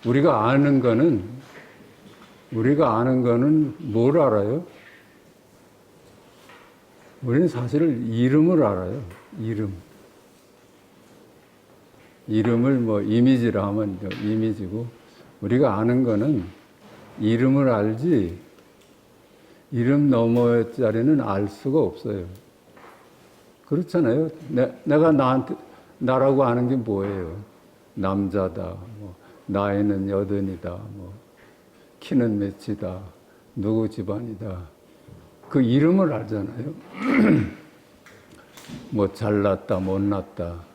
우리가 아는 거는 뭘 알아요? 우리는 사실 이름을 알아요. 이름을 뭐 이미지라 하면 이미지고, 우리가 아는 거는 이름을 알지, 이름 너머의 자리는 알 수가 없어요. 그렇잖아요. 내가 나라고 아는 게 뭐예요? 남자다, 뭐, 나이는 80이다, 뭐, 키는 몇이다, 누구 집안이다. 그 이름을 알잖아요. 뭐, 잘났다, 못났다.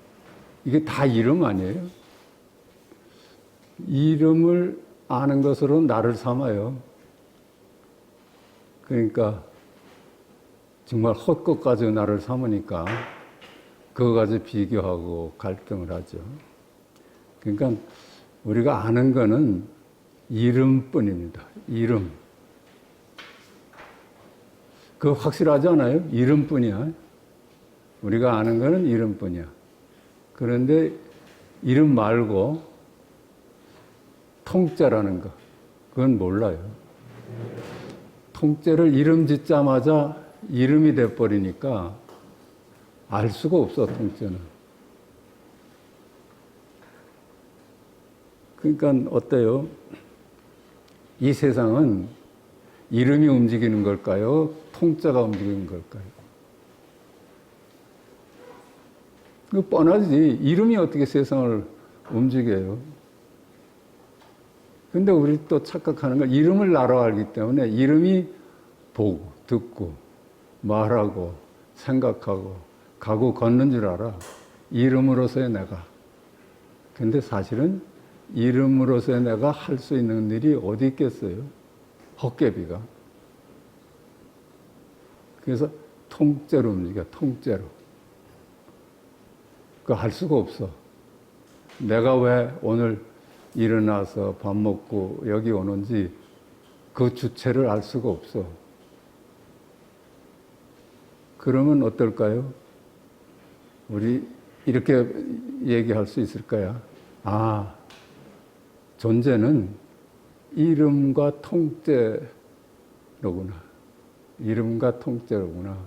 이게 다 이름 아니에요? 이름을 아는 것으로 나를 삼아요. 그러니까, 정말 헛것 가지고 나를 삼으니까, 그거 가지고 비교하고 갈등을 하죠. 그러니까, 우리가 아는 거는 이름뿐입니다. 이름. 그거 확실하지 않아요? 이름뿐이야. 우리가 아는 거는 이름뿐이야. 그런데 이름 말고 통째라는 거, 그건 몰라요. 통째를 이름 짓자마자 이름이 돼버리니까 알 수가 없어, 통째는. 그러니까 어때요? 이 세상은 이름이 움직이는 걸까요? 통째가 움직이는 걸까요? 그 뻔하지. 이름이 어떻게 세상을 움직여요? 근데 우리 또 착각하는 건 이름을 나로 알기 때문에 이름이 보고, 듣고, 말하고, 생각하고, 가고 걷는 줄 알아. 이름으로서의 내가. 근데 사실은 이름으로서의 내가 할 수 있는 일이 어디 있겠어요? 헛개비가. 그래서 통째로 움직여, 통째로. 그거 할 수가 없어. 내가 왜 오늘 일어나서 밥 먹고 여기 오는지 그 주체를 알 수가 없어. 그러면 어떨까요? 우리 이렇게 얘기할 수 있을까요? 아, 존재는 이름과 통째로구나. 이름과 통째로구나.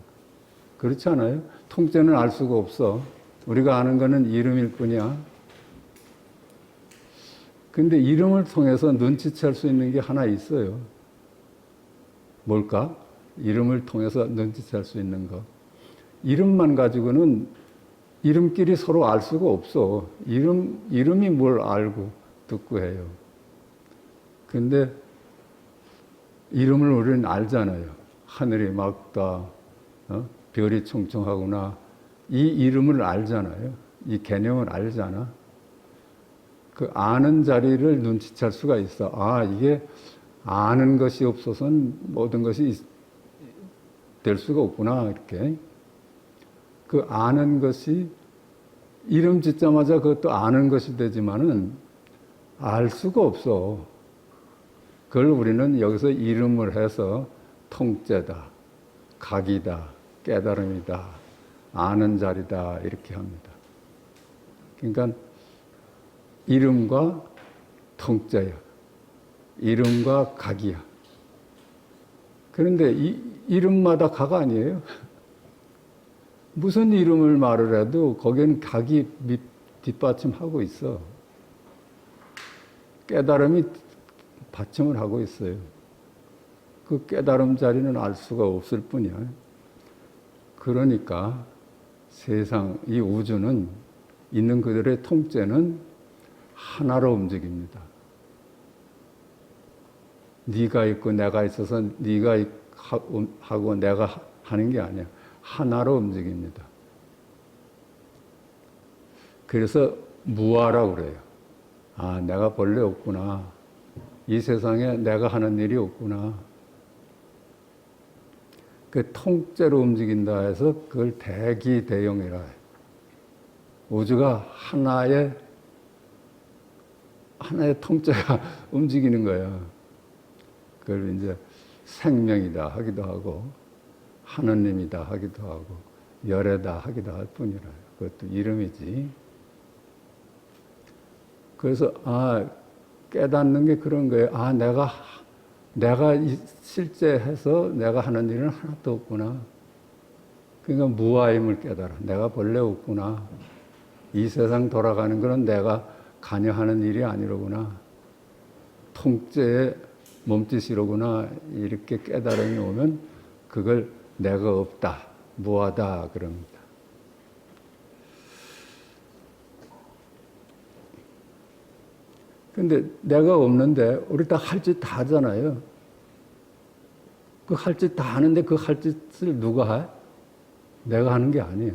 그렇지 않아요? 통째는 알 수가 없어. 우리가 아는 거는 이름일 뿐이야. 근데 이름을 통해서 눈치챌 수 있는 게 하나 있어요. 뭘까? 이름을 통해서 눈치챌 수 있는 거. 이름만 가지고는 이름끼리 서로 알 수가 없어. 이름이 뭘 알고 듣고 해요. 근데 이름을 우리는 알잖아요. 하늘이 맑다, 별이 총총하구나. 이 이름을 알잖아요. 이 개념을 알잖아. 그 아는 자리를 눈치챌 수가 있어. 아, 이게 아는 것이 없어서는 모든 것이 될 수가 없구나. 이렇게. 그 아는 것이 이름 짓자마자 그것도 아는 것이 되지만은 알 수가 없어. 그걸 우리는 여기서 이름을 해서 통째다, 각이다, 깨달음이다, 아는 자리다 이렇게 합니다. 그러니까 이름과 통째야. 이름과 각이야. 그런데 이 이름마다 각 아니에요? 무슨 이름을 말을 해도 거기에는 각이 뒷받침하고 있어. 깨달음이 받침을 하고 있어요. 그 깨달음 자리는 알 수가 없을 뿐이야. 그러니까 세상, 이 우주는 있는 그들의 통째는 하나로 움직입니다. 네가 있고 내가 있어서 네가 하고 내가 하는 게 아니야. 하나로 움직입니다. 그래서 무아라고 그래요. 아, 내가 본래 없구나. 이 세상에 내가 하는 일이 없구나. 그 통째로 움직인다 해서 그걸 대기대용이라 해요. 우주가 하나의 통째가 움직이는 거야. 그걸 이제 생명이다 하기도 하고, 하느님이다 하기도 하고, 열애다 하기도 할 뿐이라. 그것도 이름이지. 그래서, 깨닫는 게 그런 거예요. 아, 내가 실제 해서 내가 하는 일은 하나도 없구나. 그러니까 무아임을 깨달아. 내가 본래 없구나. 이 세상 돌아가는 것은 내가 관여하는 일이 아니로구나. 통째의 몸짓이로구나. 이렇게 깨달음이 오면 그걸 내가 없다, 무하다 그럽니다. 근데 내가 없는데 우리 다 할 짓 다 하잖아요. 그 할 짓 다 하는데 그 할 짓을 누가 해? 내가 하는 게 아니야.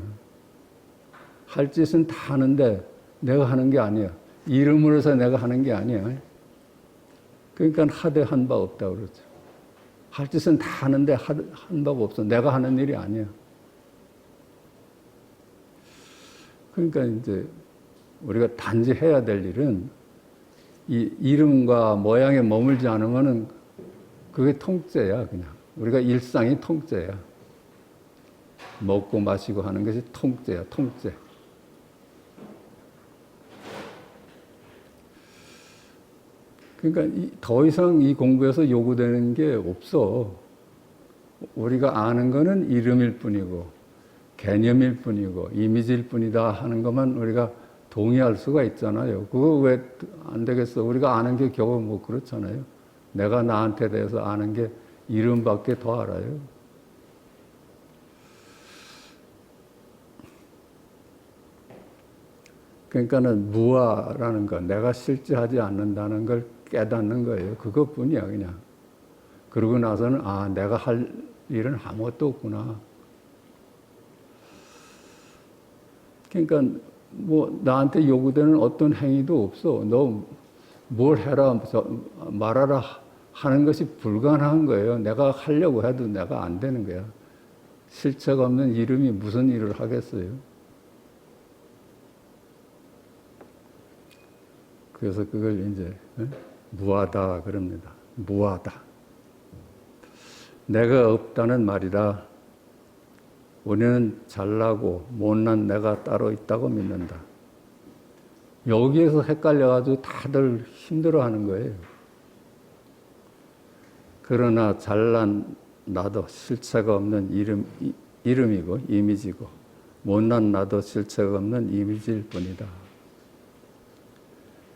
할 짓은 다 하는데 내가 하는 게 아니야. 이름으로서 내가 하는 게 아니야. 그러니까 하되 한 바 없다 그러죠. 할 짓은 다 하는데 한 바가 없어. 내가 하는 일이 아니야. 그러니까 이제 우리가 단지 해야 될 일은 이 이름과 모양에 머물지 않으면은 그게 통째야, 그냥. 우리가 일상이 통째야. 먹고 마시고 하는 것이 통째야, 통째. 그러니까 더 이상 이 공부에서 요구되는 게 없어. 우리가 아는 거는 이름일 뿐이고, 개념일 뿐이고, 이미지일 뿐이다 하는 것만 우리가 동의할 수가 있잖아요. 그거 왜 안 되겠어? 우리가 아는 게 겨우 뭐 그렇잖아요. 내가 나한테 대해서 아는 게 이름밖에 더 알아요. 그러니까는 무아라는 거, 내가 실제 하지 않는다는 걸 깨닫는 거예요. 그것뿐이야, 그냥. 그러고 나서는, 아, 내가 할 일은 아무것도 없구나. 그러니까, 뭐, 나한테 요구되는 어떤 행위도 없어. 너 뭘 해라, 말하라 하는 것이 불가능한 거예요. 내가 하려고 해도 내가 안 되는 거야. 실체가 없는 이름이 무슨 일을 하겠어요? 그래서 그걸 이제 무하다 그럽니다. 무하다. 내가 없다는 말이라 우리는 잘나고 못난 내가 따로 있다고 믿는다. 여기에서 헷갈려가지고 다들 힘들어하는 거예요. 그러나 잘난 나도 실체가 없는 이름이고 이미지고 못난 나도 실체가 없는 이미지일 뿐이다.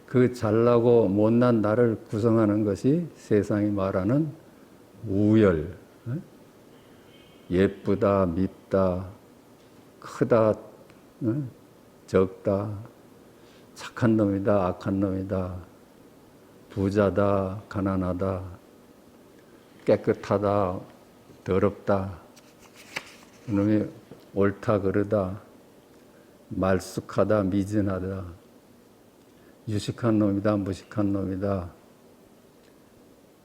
그 잘나고 못난 나를 구성하는 것이 세상이 말하는 우열, 예쁘다, 밉다, 크다, 적다, 착한 놈이다, 악한 놈이다, 부자다, 가난하다, 깨끗하다, 더럽다, 그놈이 옳다, 그르다, 말쑥하다, 미진하다, 유식한 놈이다, 무식한 놈이다.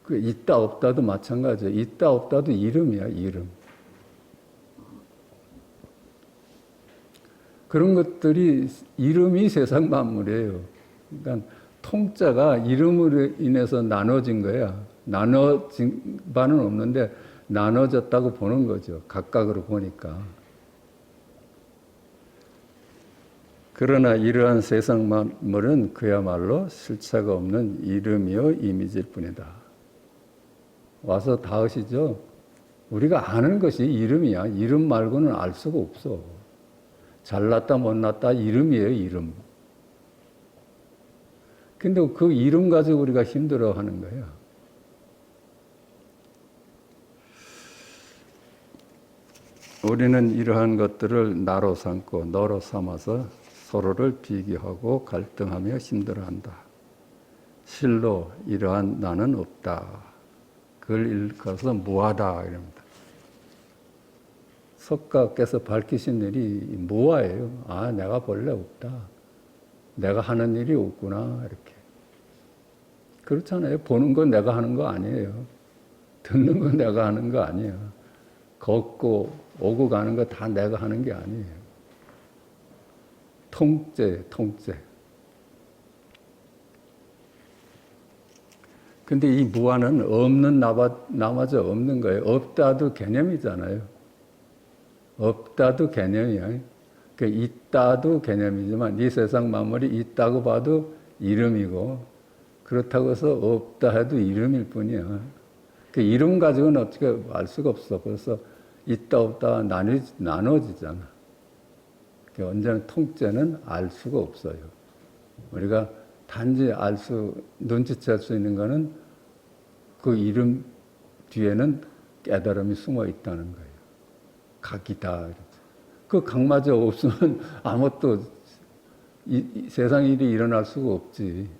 그 있다 없다도 마찬가지예요. 있다 없다도 이름이야, 이름. 그런 것들이 이름이 세상 만물이에요. 그러니까 통자가 이름으로 인해서 나눠진 거야. 나눠진 바는 없는데 나눠졌다고 보는 거죠. 각각으로 보니까. 그러나 이러한 세상 만물은 그야말로 실체가 없는 이름이요 이미지일 뿐이다. 와서 닿으시죠? 우리가 아는 것이 이름이야. 이름 말고는 알 수가 없어. 잘났다 못났다 이름이에요, 이름. 근데 그 이름 가지고 우리가 힘들어하는 거예요. 우리는 이러한 것들을 나로 삼고 너로 삼아서 서로를 비교하고 갈등하며 힘들어한다. 실로 이러한 나는 없다. 그걸 일컬어서 무하다 이럽니다. 석가께서 밝히신 일이 무아예요. 아, 내가 본래 없다. 내가 하는 일이 없구나 이렇게. 그렇잖아요. 보는 건 내가 하는 거 아니에요. 듣는 건 내가 하는 거 아니에요. 걷고 오고 가는 거 다 내가 하는 게 아니에요. 통째, 통째. 근데 이 무아는 없는 나마저 없는 거예요. 없다도 개념이잖아요. 없다도 개념이야. 그러니까 있다도 개념이지만 이 세상 만물이 있다고 봐도 이름이고 그렇다고 해서 없다 해도 이름일 뿐이야. 그 이름 가지고는 어떻게 알 수가 없어. 그래서 있다 없다 나눠지잖아. 언제나 통째는 알 수가 없어요. 우리가 단지 눈치챌 수 있는 거는 그 이름 뒤에는 깨달음이 숨어 있다는 거예요. 각이다. 그 각마저 없으면 아무것도 이 세상 일이 일어날 수가 없지.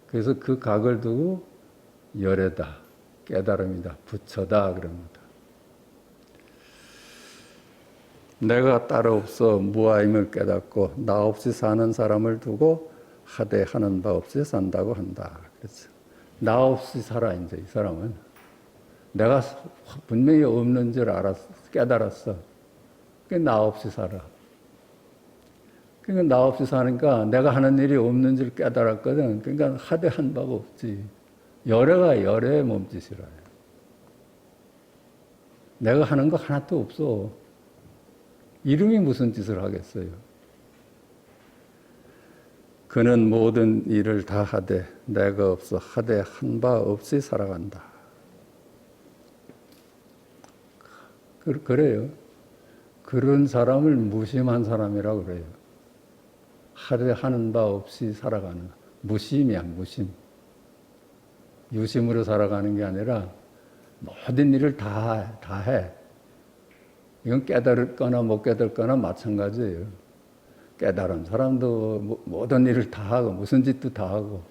그래서 그 각을 두고 열애다, 깨달음이다, 부처다 그럽니다. 내가 따로 없어 무아임을 깨닫고 나 없이 사는 사람을 두고 하되 하는 바 없이 산다고 한다. 그렇죠. 나 없이 살아 이제 이 사람은 내가 분명히 없는 줄 깨달았어. 그러니까 나 없이 살아. 그러니까 나 없이 사니까 내가 하는 일이 없는 줄 깨달았거든. 그러니까 하되 한 바가 없지. 열애가 열애의 몸짓이라. 내가 하는 거 하나도 없어. 이름이 무슨 짓을 하겠어요? 그는 모든 일을 다 하되 내가 없어 하되 한 바 없이 살아간다. 그래요. 그런 사람을 무심한 사람이라고 그래요. 하되 하는 바 없이 살아가는 무심이야, 무심. 유심으로 살아가는 게 아니라 모든 일을 다 해. 이건 깨달거나 못 깨달거나 마찬가지예요. 깨달은 사람도 모든 일을 다 하고 무슨 짓도 다 하고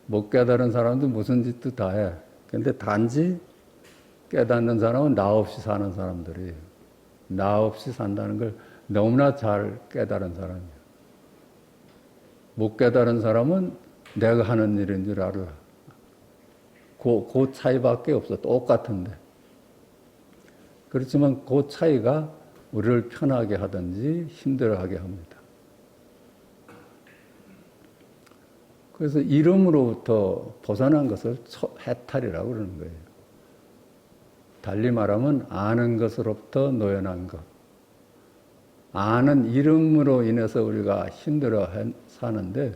못 깨달은 사람도 무슨 짓도 다 해. 근데 단지 깨닫는 사람은 나 없이 사는 사람들이에요. 나 없이 산다는 걸 너무나 잘 깨달은 사람이에요. 못 깨달은 사람은 내가 하는 일인 줄 알아. 그 차이밖에 없어. 똑같은데. 그렇지만 그 차이가 우리를 편하게 하든지 힘들어하게 합니다. 그래서 이름으로부터 벗어난 것을 해탈이라고 그러는 거예요. 달리 말하면 아는 것으로부터 노연한 것. 아는 이름으로 인해서 우리가 힘들어 사는데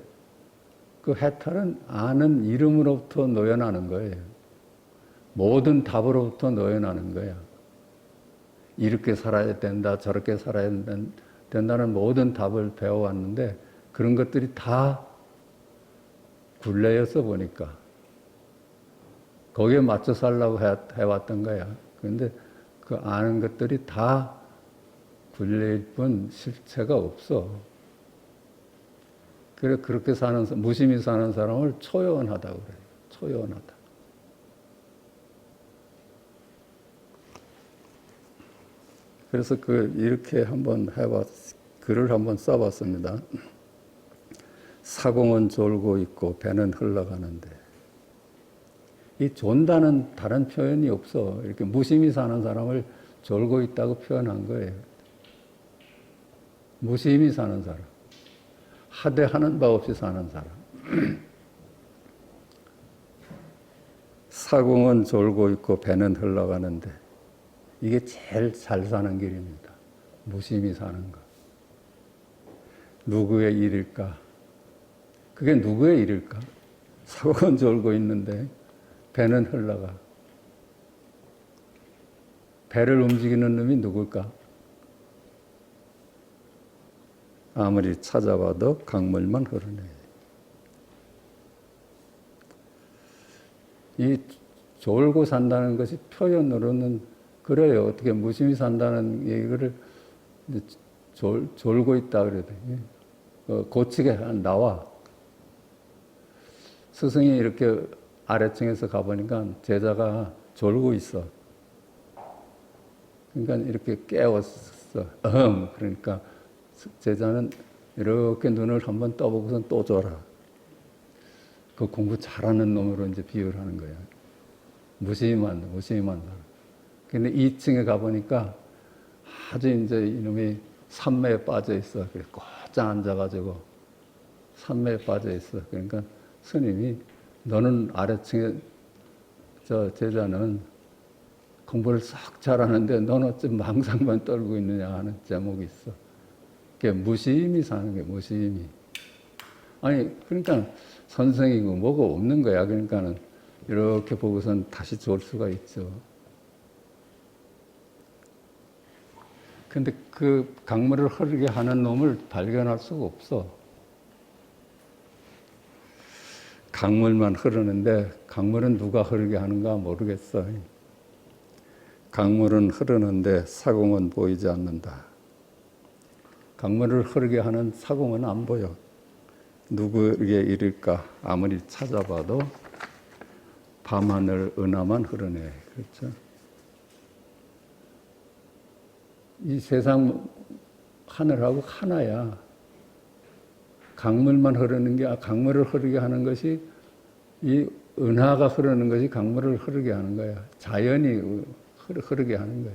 그 해탈은 아는 이름으로부터 노연하는 거예요. 모든 답으로부터 노연하는 거야. 이렇게 살아야 된다, 저렇게 살아야 된다는 모든 답을 배워왔는데 그런 것들이 다 굴레여서 보니까 거기에 맞춰 살라고 해왔던 거야. 그런데 그 아는 것들이 다 굴레일 뿐 실체가 없어. 그래 그렇게 무심히 사는 사람을 초연하다고 그래요. 초연하다. 그래서 이렇게 한번 글을 한번 써봤습니다. 사공은 졸고 있고 배는 흘러가는데 이 존다는 다른 표현이 없어. 이렇게 무심히 사는 사람을 졸고 있다고 표현한 거예요. 무심히 사는 사람. 하되 하는 바 없이 사는 사람. 사공은 졸고 있고 배는 흘러가는데 이게 제일 잘 사는 길입니다. 무심히 사는 것. 누구의 일일까? 그게 누구의 일일까? 사공은 졸고 있는데 배는 흘러가. 배를 움직이는 놈이 누굴까? 아무리 찾아봐도 강물만 흐르네. 이 졸고 산다는 것이 표현으로는 그래요. 어떻게 무심히 산다는 얘기를 졸고 있다 그래야 돼. 고치게 나와. 스승이 이렇게 아래층에서 가보니까 제자가 졸고 있어. 그러니까 이렇게 깨웠어. 그러니까 제자는 이렇게 눈을 한번 떠보고선 또 졸아. 그 공부 잘하는 놈으로 이제 비유를 하는 거야. 무심한 사람. 근데 2층에 가보니까 아주 이제 이놈이 산매에 빠져 있어. 꽂아 앉아가지고 산매에 빠져 있어. 그러니까 스님이 너는 아래층에 저 제자는 공부를 싹 잘하는데 너는 어쩜 망상만 떨고 있느냐 하는 제목이 있어. 그게 무심히 사는 게 무심히. 아니, 그러니까 선생이고 뭐가 없는 거야. 그러니까는 이렇게 보고선 다시 좋을 수가 있죠. 근데 그 강물을 흐르게 하는 놈을 발견할 수가 없어. 강물만 흐르는데 강물은 누가 흐르게 하는가 모르겠어. 강물은 흐르는데 사공은 보이지 않는다. 강물을 흐르게 하는 사공은 안 보여. 누구에게 이를까 아무리 찾아봐도 밤하늘 은하만 흐르네. 그렇죠? 이 세상 하늘하고 하나야. 강물만 흐르는 게, 강물을 흐르게 하는 것이, 이 은하가 흐르는 것이 강물을 흐르게 하는 거야. 자연이 흐르게 하는 거야.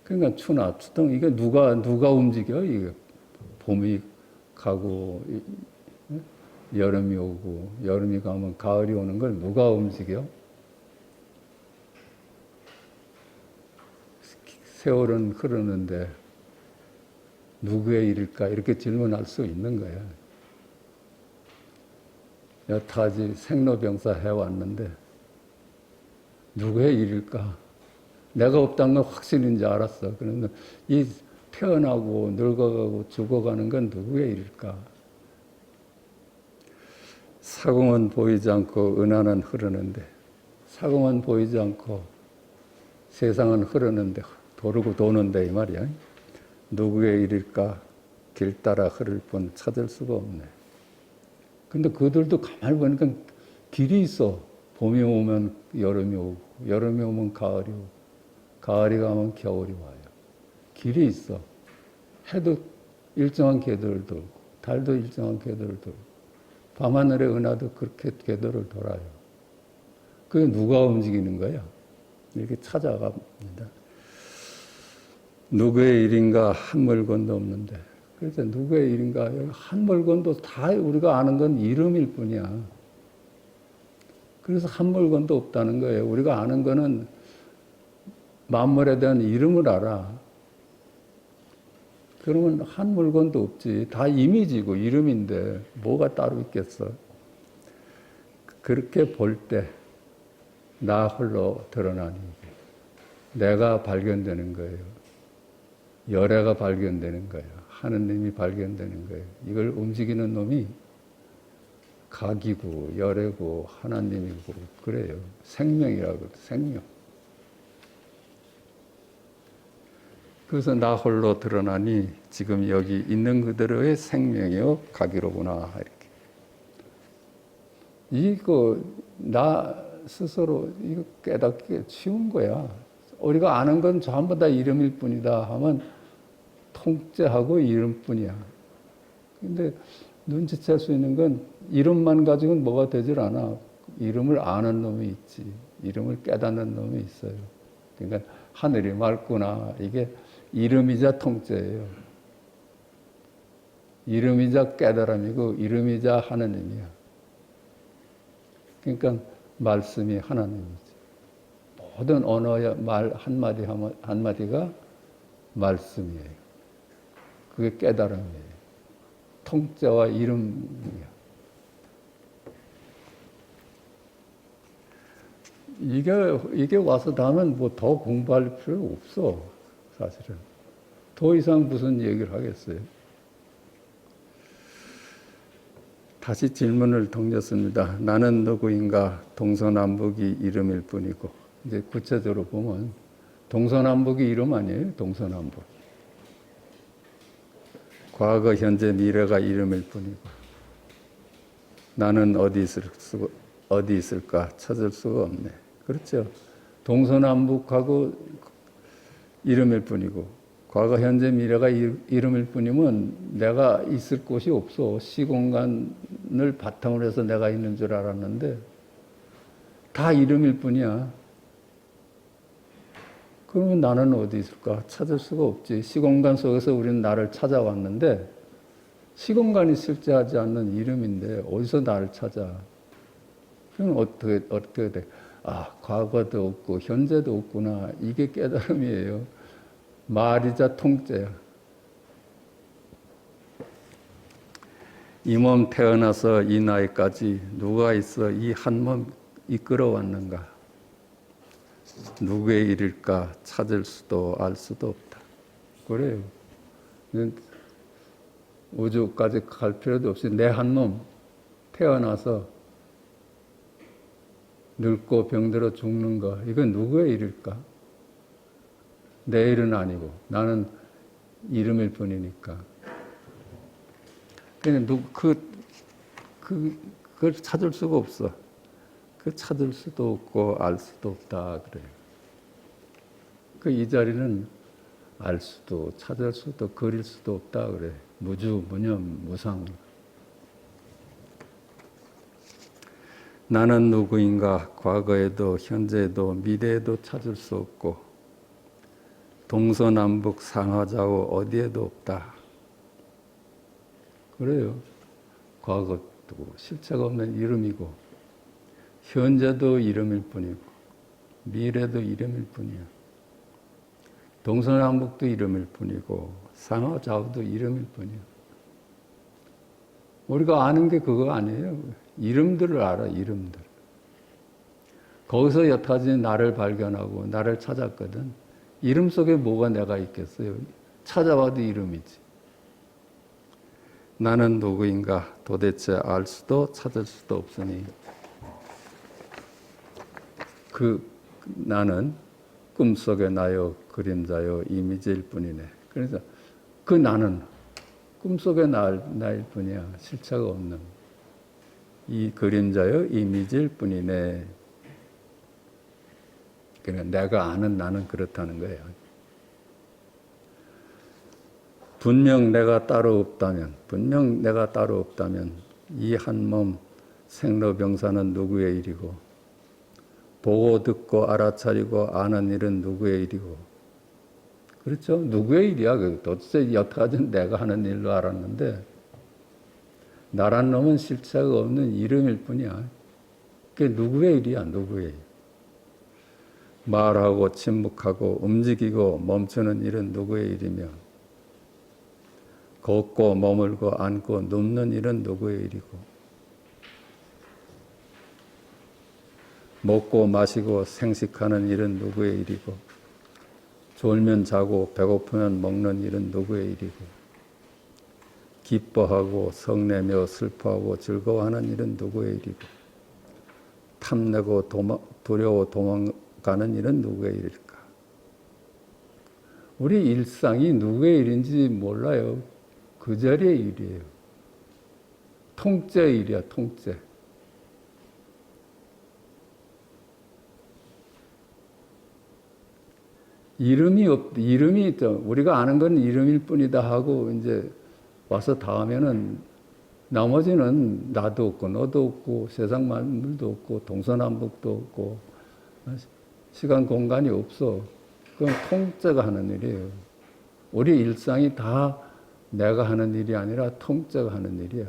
그러니까 추나 추동, 이게 누가 움직여? 이게 봄이 가고, 여름이 오고, 여름이 가면 가을이 오는 걸 누가 움직여? 세월은 흐르는데 누구의 일일까? 이렇게 질문할 수 있는 거야. 여타지 생로병사 해왔는데 누구의 일일까? 내가 없다는 건 확실인지 알았어. 그러면 이 태어나고 늙어가고 죽어가는 건 누구의 일일까? 사공은 보이지 않고 은하는 흐르는데, 사공은 보이지 않고 세상은 흐르는데, 도르고 도는데 이 말이야. 누구의 일일까? 길 따라 흐를 뿐 찾을 수가 없네. 근데 그들도 가만히 보니까 길이 있어. 봄이 오면 여름이 오고, 여름이 오면 가을이 오고, 가을이 가면 겨울이 와요. 길이 있어. 해도 일정한 궤도를 돌고, 달도 일정한 궤도를 돌고, 밤하늘의 은하도 그렇게 궤도를 돌아요. 그게 누가 움직이는 거야? 이렇게 찾아갑니다. 누구의 일인가 한 물건도 없는데, 그래서 누구의 일인가 한 물건도 다 우리가 아는 건 이름일 뿐이야. 그래서 한 물건도 없다는 거예요. 우리가 아는 거는 만물에 대한 이름을 알아. 그러면 한 물건도 없지. 다 이미지고 이름인데 뭐가 따로 있겠어. 그렇게 볼 때 나 홀로 드러나니 내가 발견되는 거예요. 열애가 발견되는 거예요. 하느님이 발견되는 거예요. 이걸 움직이는 놈이 각이고 열애고 하나님이고 그래요. 생명이라고 생명. 그래서 나 홀로 드러나니 지금 여기 있는 그대로의 생명이요 각이로구나 이렇게. 이거 나 스스로 이거 깨닫기 쉬운 거야. 우리가 아는 건 전부 다 이름일 뿐이다 하면 통째하고 이름뿐이야. 근데 눈치챌 수 있는 건 이름만 가지고는 뭐가 되질 않아. 이름을 아는 놈이 있지. 이름을 깨닫는 놈이 있어요. 그러니까 하늘이 맑구나. 이게 이름이자 통째예요. 이름이자 깨달음이고 이름이자 하나님이야. 그러니까 말씀이 하나님이지. 모든 언어의 말 한마디가 말씀이에요. 그게 깨달음이에요. 통째와 이름이야. 이게 와서 다음은 뭐 더 공부할 필요 없어. 사실은. 더 이상 무슨 얘기를 하겠어요. 다시 질문을 던졌습니다. 나는 누구인가? 동서남북이 이름일 뿐이고. 이제 구체적으로 보면 동서남북이 이름 아니에요? 동서남북. 과거, 현재, 미래가 이름일 뿐이고. 나는 어디 있을까? 찾을 수가 없네. 그렇죠? 동서남북하고 이름일 뿐이고 과거, 현재, 미래가 이름일 뿐이면 내가 있을 곳이 없어. 시공간을 바탕으로 해서 내가 있는 줄 알았는데 다 이름일 뿐이야. 그러면 나는 어디 있을까? 찾을 수가 없지. 시공간 속에서 우리는 나를 찾아왔는데 시공간이 실제하지 않는 이름인데 어디서 나를 찾아? 그럼 어떻게 돼? 아, 과거도 없고 현재도 없구나. 이게 깨달음이에요. 말이자 통째야. 이 몸 태어나서 이 나이까지 누가 있어 이 한 몸 이끌어왔는가? 누구의 일일까? 찾을 수도 알 수도 없다. 그래요. 우주까지 갈 필요도 없이 내 한 몸 태어나서 늙고 병들어 죽는 거, 이건 누구의 일일까? 내 일은 아니고 나는 이름일 뿐이니까. 그걸 찾을 수가 없어. 그 찾을 수도 없고 알 수도 없다 그래요. 이 자리는 알 수도 찾을 수도 그릴 수도 없다 그래. 무주, 무념, 무상. 나는 누구인가? 과거에도 현재에도 미래에도 찾을 수 없고 동서남북 상하좌우 어디에도 없다. 그래요. 과거도 실체가 없는 이름이고 현재도 이름일 뿐이고 미래도 이름일 뿐이야. 동서남북도 이름일 뿐이고 상하좌우도 이름일 뿐이야. 우리가 아는 게 그거 아니에요. 이름들을 알아, 이름들. 거기서 여태까지 나를 발견하고 나를 찾았거든. 이름 속에 뭐가 내가 있겠어요? 찾아봐도 이름이지. 나는 누구인가 도대체 알 수도 찾을 수도 없으니 나는 꿈속의 나요 그림자요 이미지일 뿐이네. 그래서 그 나는 꿈속의 나일 뿐이야. 실체가 없는 이 그림자요 이미지일 뿐이네. 그러니까 내가 아는 나는 그렇다는 거예요. 분명 내가 따로 없다면 이 한 몸 생로병사는 누구의 일이고 보고 듣고 알아차리고 아는 일은 누구의 일이고 그렇죠? 누구의 일이야? 도대체 여태까지 내가 하는 일로 알았는데 나란 놈은 실체가 없는 이름일 뿐이야. 그게 누구의 일이야? 누구의 일. 말하고 침묵하고 움직이고 멈추는 일은 누구의 일이며 걷고 머물고 앉고 눕는 일은 누구의 일이고 먹고 마시고 생식하는 일은 누구의 일이고 졸면 자고 배고프면 먹는 일은 누구의 일이고 기뻐하고 성내며 슬퍼하고 즐거워하는 일은 누구의 일이고 탐내고 두려워 도망가는 일은 누구의 일일까? 우리 일상이 누구의 일인지 몰라요. 그 자리의 일이에요. 통째의 일이야, 통째. 이름이 우리가 아는 건 이름일 뿐이다 하고 이제 와서 닿으면은 나머지는 나도 없고 너도 없고 세상 만물도 없고 동서남북도 없고 시간 공간이 없어. 그건 통째가 하는 일이에요. 우리 일상이 다 내가 하는 일이 아니라 통째가 하는 일이야.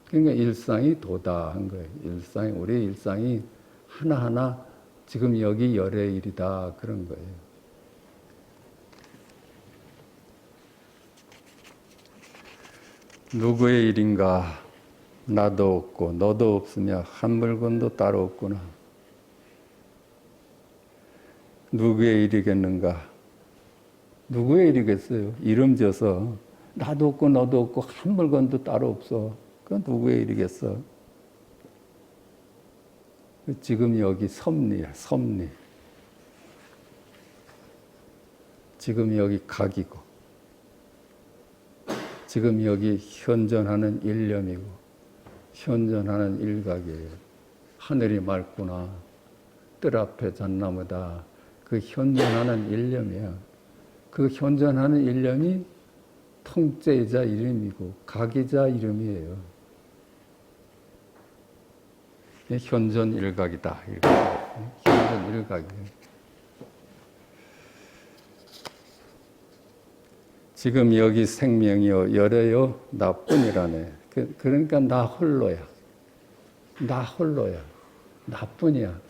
그러니까 일상이 도다한 거예요. 우리 일상이 하나하나 지금 여기 열의 일이다 그런 거예요. 누구의 일인가? 나도 없고 너도 없으며 한 물건도 따로 없구나. 누구의 일이겠는가? 누구의 일이겠어요? 이름 지어서 나도 없고 너도 없고 한 물건도 따로 없어. 그건 누구의 일이겠어? 지금 여기 섭리야, 섭리. 지금 여기 각이고, 지금 여기 현존하는 일념이고, 현존하는 일각이에요. 하늘이 맑구나. 뜰 앞에 잣나무다. 그 현존하는 일념이야. 그 현존하는 일념이 통째이자 이름이고, 각이자 이름이에요. 현존 일각이다. 현존 일각이에요. 지금 여기 생명이요, 열애요, 나뿐이라네. 그러니까 나 홀로야. 나 홀로야. 나뿐이야.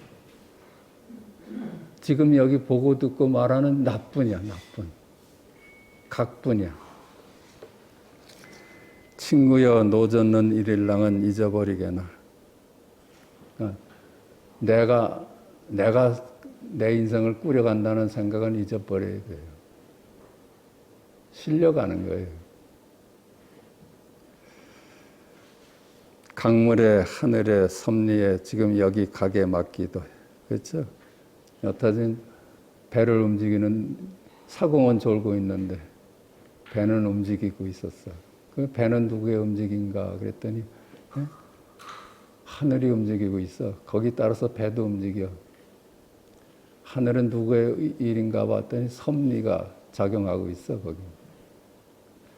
지금 여기 보고 듣고 말하는 나뿐이야, 나뿐. 각뿐이야. 친구여 노젓는 일일랑은 잊어버리게나. 내가 내 인생을 꾸려간다는 생각은 잊어버려야 돼요. 실려가는 거예요. 강물에 하늘에 섭리에 지금 여기 가게 맡기도. 그렇죠? 여타진 배를 움직이는 사공은 졸고 있는데 배는 움직이고 있었어. 그 배는 누구의 움직인가 그랬더니 하늘이 움직이고 있어. 거기 따라서 배도 움직여. 하늘은 누구의 일인가 봤더니 섭리가 작용하고 있어. 거기.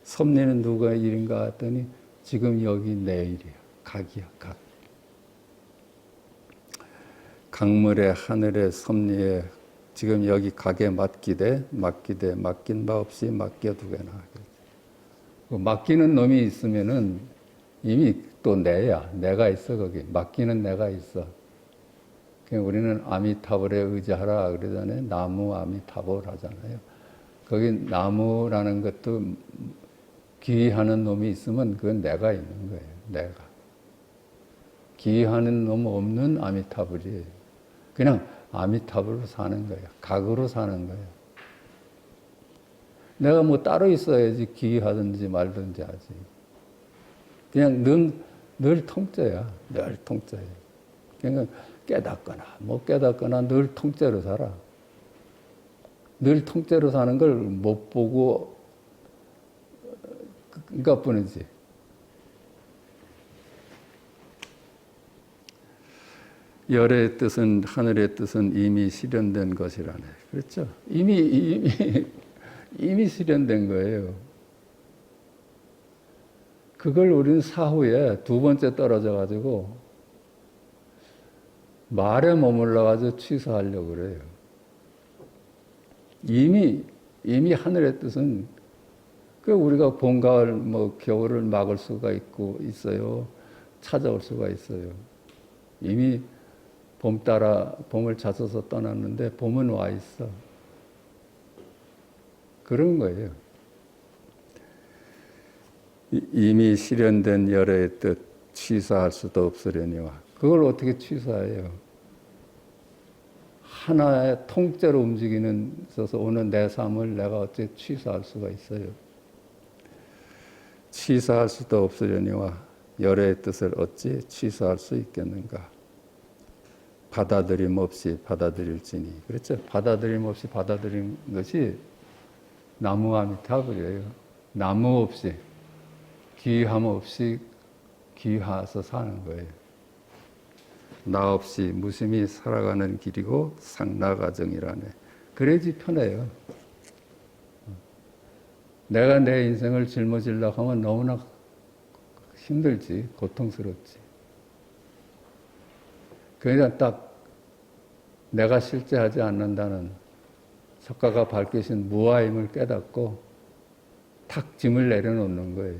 섭리는 누구의 일인가 했더니 지금 여기 내 일이야. 각이야. 각. 강물에 하늘에 섭리에 지금 여기 각에 맡기되 맡긴 바 없이 맡겨두게나. 맡기는 놈이 있으면은 이미 또 내가 있어. 거기 맡기는 내가 있어. 우리는 아미타불에 의지하라 그러잖아요. 나무 아미타불 하잖아요. 거기 나무라는 것도 기하는 놈이 있으면 그건 내가 있는 거예요. 내가. 기하는 놈 없는 아미타불이에요. 그냥 아미타불로 사는 거예요. 각으로 사는 거예요. 내가 뭐 따로 있어야지 기하든지 말든지 하지. 그냥 늘 통째야. 늘 통째야. 그러니까 깨닫거나 못 깨닫거나 늘 통째로 살아. 늘 통째로 사는 걸 못 보고 그러니까 뿐이지. 열의 뜻은 하늘의 뜻은 이미 실현된 것이라네. 그렇죠? 이미 실현된 거예요. 그걸 우리는 사후에 두 번째 떨어져 가지고 말에 머물러 가지고 취소하려고 그래요. 이미 하늘의 뜻은 그 우리가 봄, 가을, 겨울을 막을 수가 있어요. 찾아올 수가 있어요. 이미 봄을 찾아서 떠났는데 봄은 와 있어. 그런 거예요. 이미 실현된 열의 뜻 취소할 수도 없으려니와. 그걸 어떻게 취소해요? 하나의 통째로 움직이는 있어서 오는 내 삶을 내가 어떻게 취소할 수가 있어요? 취소할 수도 없으려니와 열의 뜻을 어찌 취소할 수 있겠는가? 받아들임 없이 받아들일지니. 그렇죠? 받아들임 없이 받아들인 것이 나무아미타불이에요. 나무 없이, 기함 없이 기하서 사는 거예요. 나 없이 무심히 살아가는 길이고 상나가정이라네. 그래야지 편해요. 내가 내 인생을 짊어지려고 하면 너무나 힘들지, 고통스럽지. 그러니까 딱 내가 실제하지 않는다는 석가가 밝히신 무아임을 깨닫고 탁 짐을 내려놓는 거예요.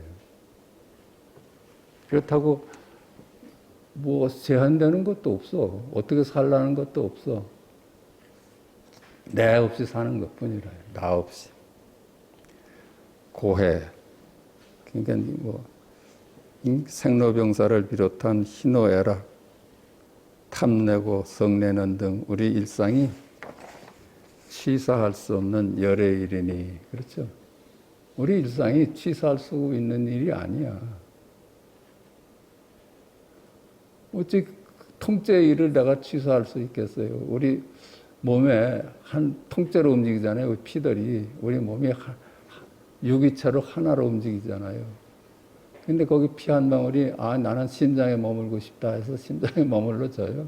그렇다고 뭐 제한되는 것도 없어. 어떻게 살라는 것도 없어. 내 없이 사는 것뿐이라. 나 없이. 고해. 그러니까 생로병사를 비롯한 희노애락, 탐내고 성내는 등 우리 일상이 취사할 수 없는 열의 일이니. 그렇죠? 우리 일상이 취사할 수 있는 일이 아니야. 어찌 통째 일을 내가 취소할 수 있겠어요? 우리 몸에 한 통째로 움직이잖아요. 피들이 우리 몸이 유기체로 하나로 움직이잖아요. 근데 거기 피 한 방울이 나는 심장에 머물고 싶다 해서 심장에 머물러져요.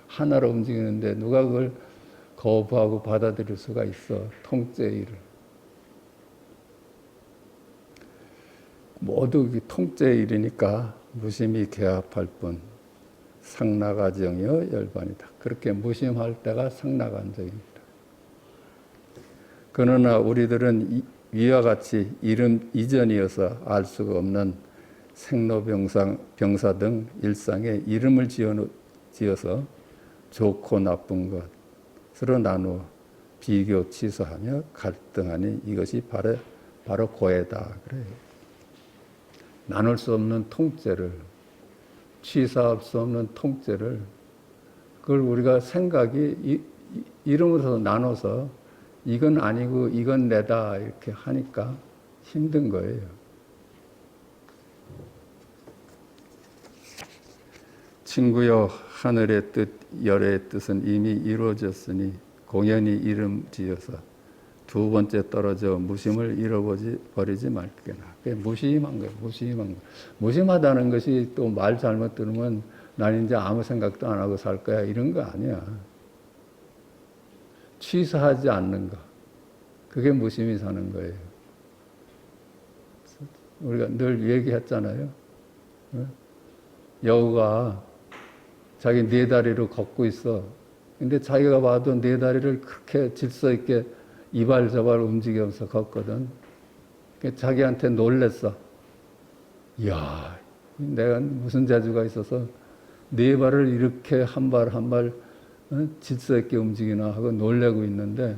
하나로 움직이는데 누가 그걸 거부하고 받아들일 수가 있어? 통째 일을. 모두 통째 일이니까 무심히 개합할 뿐 상나가정이여 열반이다. 그렇게 무심할 때가 상나간정입니다. 그러나 우리들은 위와 같이 이름 이전이어서 알 수가 없는 생로병사 등 일상에 이름을 지어서 좋고 나쁜 것으로 나누어 비교 취소하며 갈등하니 이것이 바로 고해다. 그래요. 나눌 수 없는 통째를, 취사할 수 없는 통째를, 그걸 우리가 생각이 이름으로 나눠서 이건 아니고 이건 내다 이렇게 하니까 힘든 거예요. 친구여, 하늘의 뜻, 열의 뜻은 이미 이루어졌으니 공연히 이름 지어서 두 번째 떨어져 무심을 잃어버리지 말게나. 그게 무심한 거예요. 무심한 거. 무심하다는 것이 또 말 잘못 들으면 난 이제 아무 생각도 안 하고 살 거야 이런 거 아니야. 취사하지 않는 거. 그게 무심히 사는 거예요. 우리가 늘 얘기했잖아요. 여우가 자기 네 다리로 걷고 있어. 근데 자기가 봐도 네 다리를 그렇게 질서 있게 이발 저발 움직여서 걷거든. 자기한테 놀랬어. 이야, 내가 무슨 재주가 있어서 네 발을 이렇게 한 발 한 발 질서 있게 움직이나 하고 놀래고 있는데,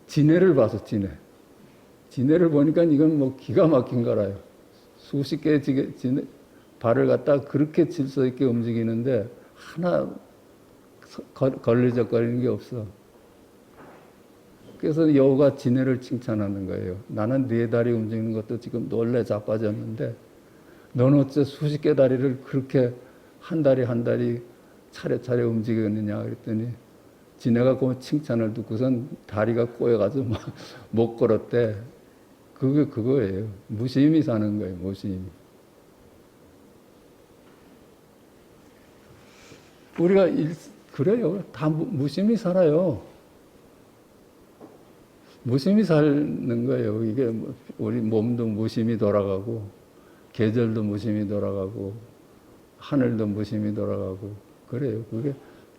지네를 봐서 지네를 보니까 이건 뭐 기가 막힌 거라요. 수십 개의 지네, 발을 갖다 그렇게 질서 있게 움직이는데 하나 걸리적거리는 게 없어. 그래서 여우가 지네를 칭찬하는 거예요. 나는 네 다리 움직이는 것도 지금 놀래 자빠졌는데 너는 어째 수십 개 다리를 그렇게 한 다리 한 다리 차례차례 움직이느냐 그랬더니 지네가 그 칭찬을 듣고선 다리가 꼬여가지고 막 못 걸었대. 그게 그거예요. 무심히 사는 거예요. 무심히. 우리가 그래요. 다 무심히 살아요. 무심히 사는 거예요. 이게 우리 몸도 무심히 돌아가고 계절도 무심히 돌아가고 하늘도 무심히 돌아가고 그래요. 그게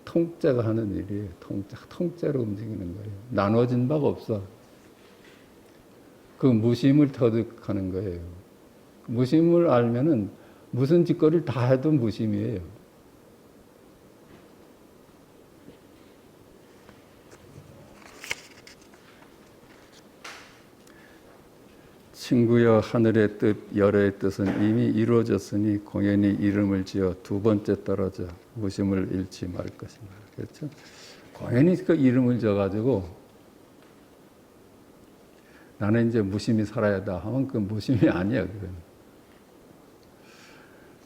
통째가 하는 일이에요. 통째로 움직이는 거예요. 나눠진 바가 없어. 그 무심을 터득하는 거예요. 무심을 알면은 무슨 짓거리를 다 해도 무심이에요. 친구여, 하늘의 뜻, 열의 뜻은 이미 이루어졌으니 공연히 이름을 지어 두 번째 떨어져 무심을 잃지 말 것이다. 그렇죠? 공연히 그 이름을 지어가지고 나는 이제 무심히 살아야다 하면 그 무심이 아니야. 그건.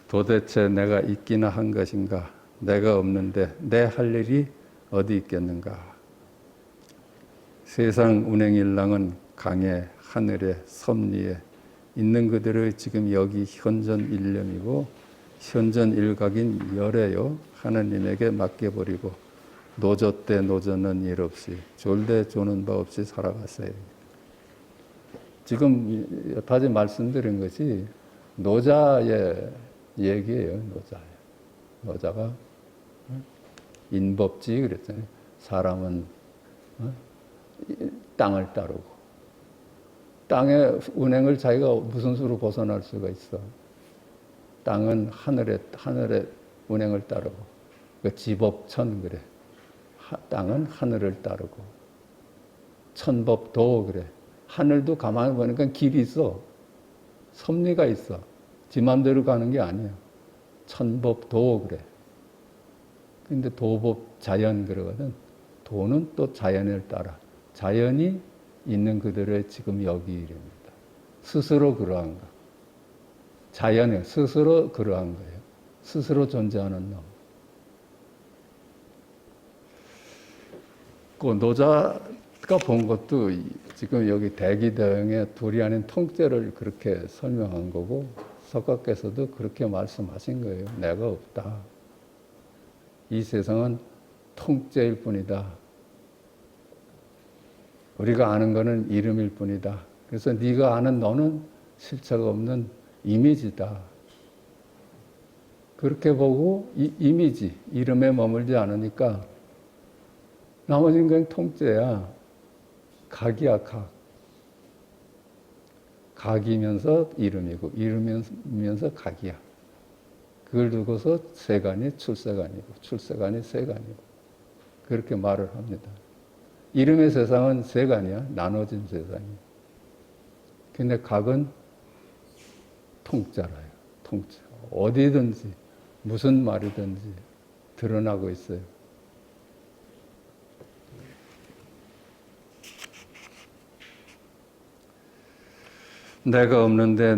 도대체 내가 있기나 한 것인가? 내가 없는데 내 할 일이 어디 있겠는가? 세상 운행일랑은 강에 하늘에 섭리에 있는 그대로 지금 여기 현전 일념이고 현전 일각인 열애요 하느님에게 맡겨버리고 노조 때 노조는 일 없이 졸 때 조는 바 없이 살아가세요. 지금 여타지 말씀드린 것이 노자의 얘기예요. 노자가 인법지 그랬잖아요. 사람은 땅을 따르고 땅의 운행을 자기가 무슨 수로 벗어날 수가 있어. 땅은 하늘의 운행을 따르고 그 지법천 그래. 땅은 하늘을 따르고 천법도 그래. 하늘도 가만히 보니까 길이 있어. 섭리가 있어. 지 맘대로 가는 게 아니야. 천법도 그래. 근데 도법 자연 그러거든. 도는 또 자연을 따라. 자연이 있는 그대로의 지금 여기 이릅니다. 스스로 그러한 거. 자연에 스스로 그러한 거예요. 스스로 존재하는 놈. 그 노자가 본 것도 지금 여기 대기대응의 둘이 아닌 통째를 그렇게 설명한 거고 석가께서도 그렇게 말씀하신 거예요. 내가 없다. 이 세상은 통째일 뿐이다. 우리가 아는 것은 이름일 뿐이다. 그래서 네가 아는 너는 실체가 없는 이미지다. 그렇게 보고 이 이미지, 이름에 머물지 않으니까 나머지는 그냥 통째야. 각이야, 각. 각이면서 이름이고 이름이면서 각이야. 그걸 두고서 세간이 출세간이고 출세간이 세간이고 그렇게 말을 합니다. 이름의 세상은 세간이야. 나눠진 세상이야. 근데 각은 통자라요. 통자. 어디든지 무슨 말이든지 드러나고 있어요. 내가 없는데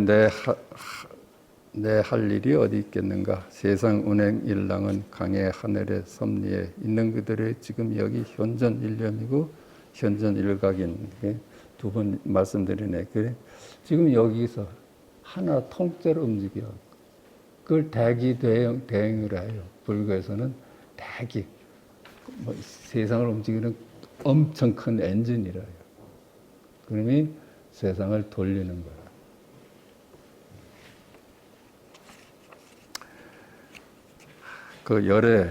내 할 일이 어디 있겠는가. 세상 운행 일랑은 강의 하늘의 섭리에 있는 그들의 지금 여기 현전 일념이고 현전 일각인 두 번 말씀드리네. 그래 지금 여기서 하나 통째로 움직여. 그걸 대기 대행이라 해요. 불교에서는 대기. 뭐 세상을 움직이는 엄청 큰 엔진이라 해요. 그러니 세상을 돌리는 거야. 그 열에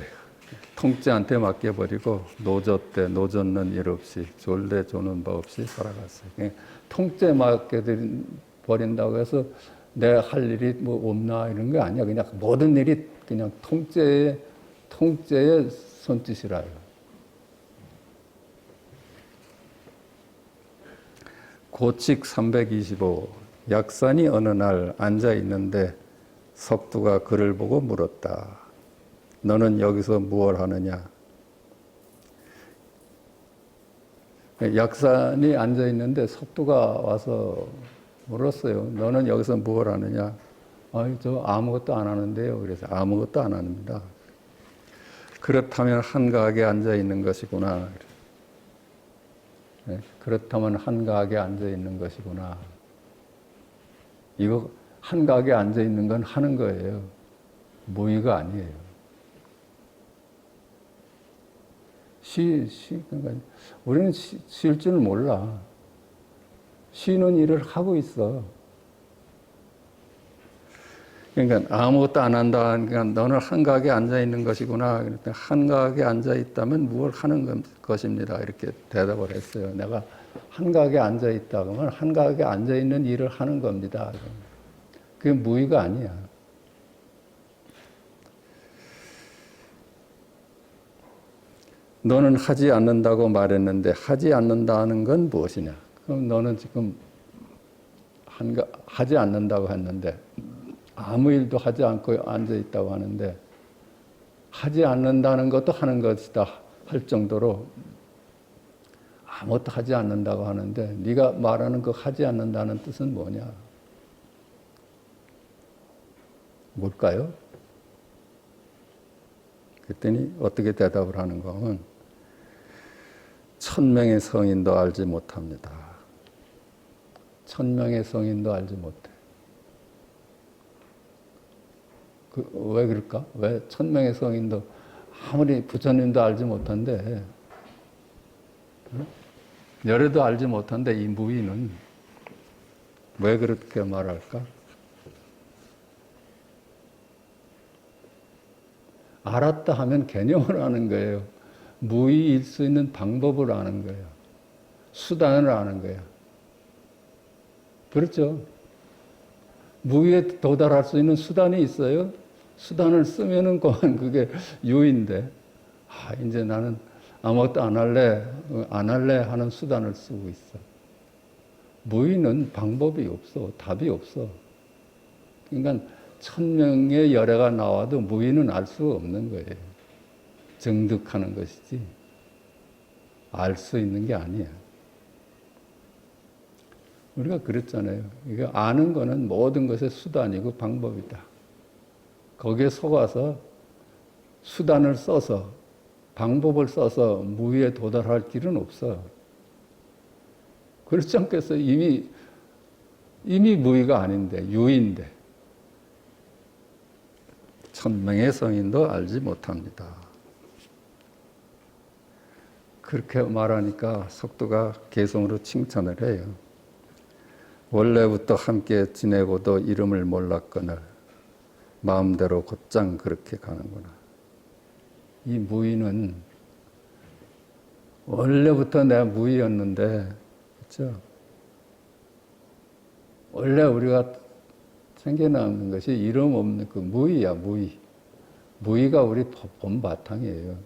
통째한테 맡겨버리고 노젓대 노젓는 일 없이 졸대 조는 바 없이 살아갔어요. 통째 맡겨버린다고 해서 내 할 일이 뭐 없나 이런 게 아니야. 그냥 모든 일이 그냥 통째의 손짓이라요. 고칙 325 약산이 어느 날 앉아 있는데 석두가 그를 보고 물었다. 너는 여기서 무엇을 하느냐? 약산이 앉아 있는데 석두가 와서 물었어요. 너는 여기서 무엇을 하느냐? 저 아무것도 안 하는데요. 그래서 아무것도 안 합니다. 그렇다면 한가하게 앉아 있는 것이구나. 그렇다면 한가하게 앉아 있는 것이구나. 이거 한가하게 앉아 있는 건 하는 거예요. 무의가 아니에요. 그러니까 우리는 쉴 줄 몰라. 쉬는 일을 하고 있어. 그러니까 아무것도 안 한다. 그러니까 너는 한가하게 앉아 있는 것이구나. 그러니까 한가하게 앉아 있다면 무엇을 하는 것입니다. 이렇게 대답을 했어요. 내가 한가하게 앉아 있다 그러면 한가하게 앉아 있는 일을 하는 겁니다. 그게 무의가 아니야. 너는 하지 않는다고 말했는데 하지 않는다는 건 무엇이냐? 그럼 너는 지금 하지 않는다고 했는데 아무 일도 하지 않고 앉아 있다고 하는데 하지 않는다는 것도 하는 것이다 할 정도로 아무것도 하지 않는다고 하는데 네가 말하는 그 하지 않는다는 뜻은 뭐냐? 뭘까요? 그랬더니 어떻게 대답을 하는가 하면 천명의 성인도 알지 못합니다. 천명의 성인도 알지 못해. 왜 그럴까? 왜 천명의 성인도 아무리 부처님도 알지 못한데 열애도 알지 못한데 이 무의는 왜 그렇게 말할까? 알았다 하면 개념을 아는 거예요. 무의일 수 있는 방법을 아는 거예요. 수단을 아는 거예요. 그렇죠? 무의에 도달할 수 있는 수단이 있어요. 수단을 쓰면은 그게 유인데, 이제 나는 아무것도 안 할래 하는 수단을 쓰고 있어. 무의는 방법이 없어. 답이 없어. 그러니까 천명의 열애가 나와도 무의는 알 수가 없는 거예요. 정득하는 것이지 알 수 있는 게 아니야. 우리가 그랬잖아요. 이게 아는 거는 모든 것의 수단이고 방법이다. 거기에 속아서 수단을 써서 방법을 써서 무의에 도달할 길은 없어. 그렇지 않겠어요? 이미 무의가 아닌데 유인데 천명의 성인도 알지 못합니다. 그렇게 말하니까 석두가 개성으로 칭찬을 해요. 원래부터 함께 지내고도 이름을 몰랐거늘 마음대로 곧장 그렇게 가는구나. 이 무의는 원래부터 내가 무의였는데, 그렇죠? 원래 우리가 생겨나는 것이 이름 없는 그 무의야, 무의. 무의가 우리 본 바탕이에요.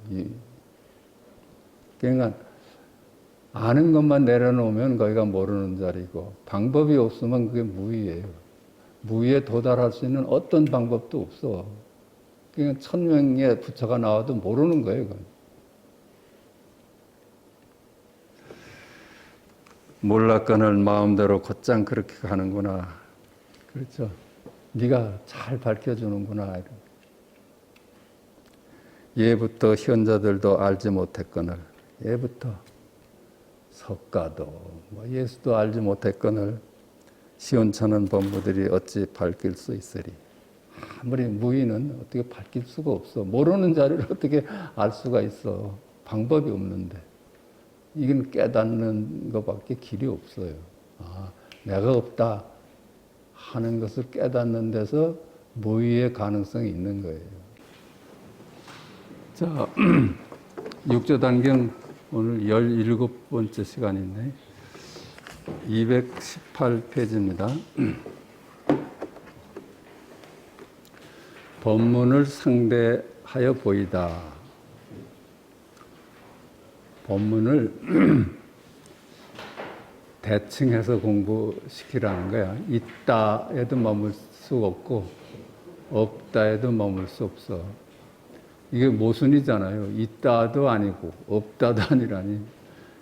그러니까 아는 것만 내려놓으면 거기가 모르는 자리고 방법이 없으면 그게 무의예요. 무의에 도달할 수 있는 어떤 방법도 없어. 그냥 1000명의 부처가 나와도 모르는 거예요. 그건. 몰랐건을 마음대로 곧장 그렇게 가는구나. 그렇죠. 네가 잘 밝혀주는구나. 예부터 현자들도 알지 못했거늘 예부터 석가도 뭐 예수도 알지 못했거늘 시온찮은 법무들이 어찌 밝힐 수 있으리. 아무리 무의는 어떻게 밝힐 수가 없어. 모르는 자리를 어떻게 알 수가 있어. 방법이 없는데. 이건 깨닫는 것밖에 길이 없어요. 아, 내가 없다 하는 것을 깨닫는 데서 무의의 가능성이 있는 거예요. 자, 육조단경 오늘 17번째 시간인데 218페이지입니다. 법문을 상대하여 보이다. 법문을 대칭해서 공부시키라는 거야. 있다에도 머물 수 없고 없다에도 머물 수 없어. 이게 모순이잖아요. 있다도 아니고 없다도 아니라니.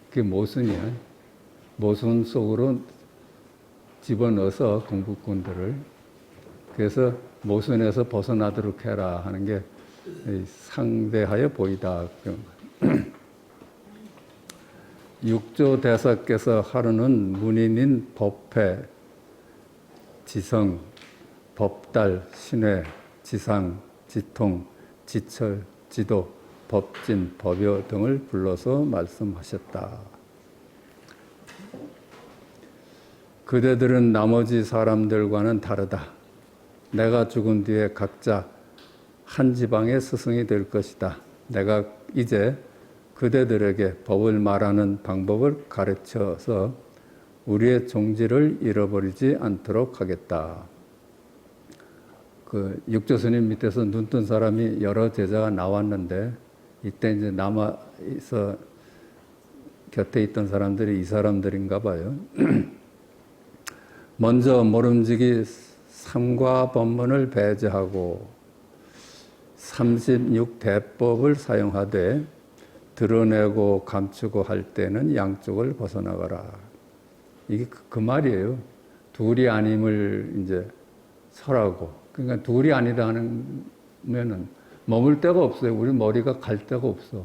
그게 모순이야. 모순 속으로 집어넣어서 공부꾼들을. 그래서 모순에서 벗어나도록 해라 하는 게 상대하여 보이다. 육조 대사께서 하루는 문인인 법회, 지성, 법달, 신회, 지상, 지통, 지철, 지도, 법진, 법요 등을 불러서 말씀하셨다. 그대들은 나머지 사람들과는 다르다. 내가 죽은 뒤에 각자 한 지방의 스승이 될 것이다. 내가 이제 그대들에게 법을 말하는 방법을 가르쳐서 우리의 종지를 잃어버리지 않도록 하겠다. 그 육조스님 밑에서 눈뜬 사람이 여러 제자가 나왔는데 이때 이제 남아서 곁에 있던 사람들이 이 사람들인가 봐요. 먼저 모름지기 삼과법문을 배제하고 36대법을 사용하되 드러내고 감추고 할 때는 양쪽을 벗어나가라. 이게 그 말이에요. 둘이 아님을 이제 설하고. 그러니까 둘이 아니다 하면은 머물 데가 없어요. 우리 머리가 갈 데가 없어.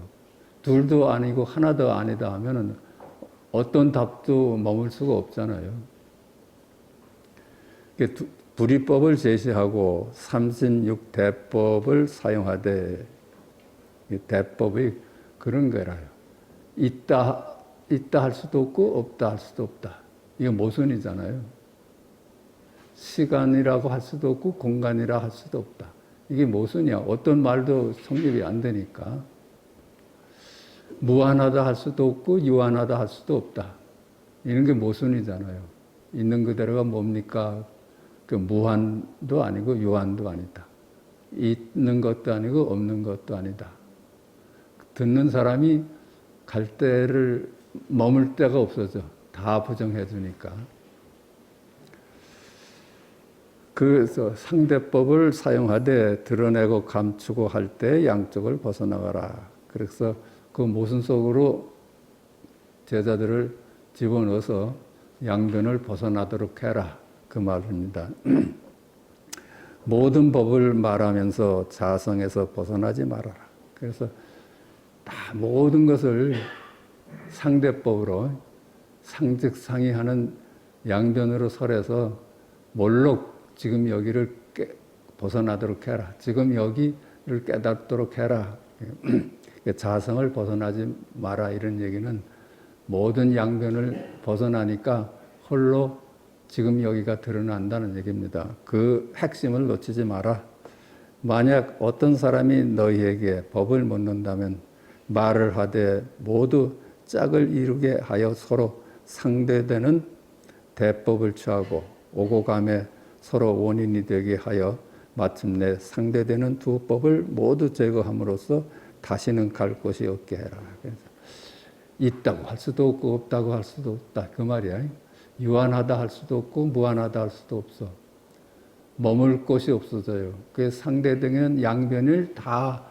둘도 아니고 하나도 아니다 하면은 어떤 답도 머물 수가 없잖아요. 불이법을 제시하고 36대법을 사용하되 대법이 그런 거라요. 있다 할 수도 없고 없다 할 수도 없다. 이게 모순이잖아요. 시간이라고 할 수도 없고 공간이라 할 수도 없다. 이게 모순이야. 어떤 말도 성립이 안 되니까. 무한하다 할 수도 없고 유한하다 할 수도 없다. 이런 게 모순이잖아요. 있는 그대로가 뭡니까? 그 무한도 아니고 유한도 아니다. 있는 것도 아니고 없는 것도 아니다. 듣는 사람이 갈 데를 머물 데가 없어져. 다 부정해 주니까. 그래서 상대법을 사용하되 드러내고 감추고 할 때 양쪽을 벗어나가라. 그래서 그 모순 속으로 제자들을 집어넣어서 양변을 벗어나도록 해라. 그 말입니다. 모든 법을 말하면서 자성에서 벗어나지 말아라. 그래서 다 모든 것을 상대법으로 상즉상의하는 양변으로 설해서 몰록 지금 여기를 벗어나도록 해라. 지금 여기를 깨닫도록 해라. 자성을 벗어나지 마라. 이런 얘기는 모든 양변을 벗어나니까 홀로 지금 여기가 드러난다는 얘기입니다. 그 핵심을 놓치지 마라. 만약 어떤 사람이 너희에게 법을 묻는다면 말을 하되 모두 짝을 이루게 하여 서로 상대되는 대법을 취하고 오고 감에 서로 원인이 되게 하여 마침내 상대되는 두 법을 모두 제거함으로써 다시는 갈 곳이 없게 해라. 그래서 있다고 할 수도 없고 없다고 할 수도 없다. 그 말이야. 유한하다 할 수도 없고 무한하다 할 수도 없어. 머물 곳이 없어져요. 그 상대 등은 양변을 다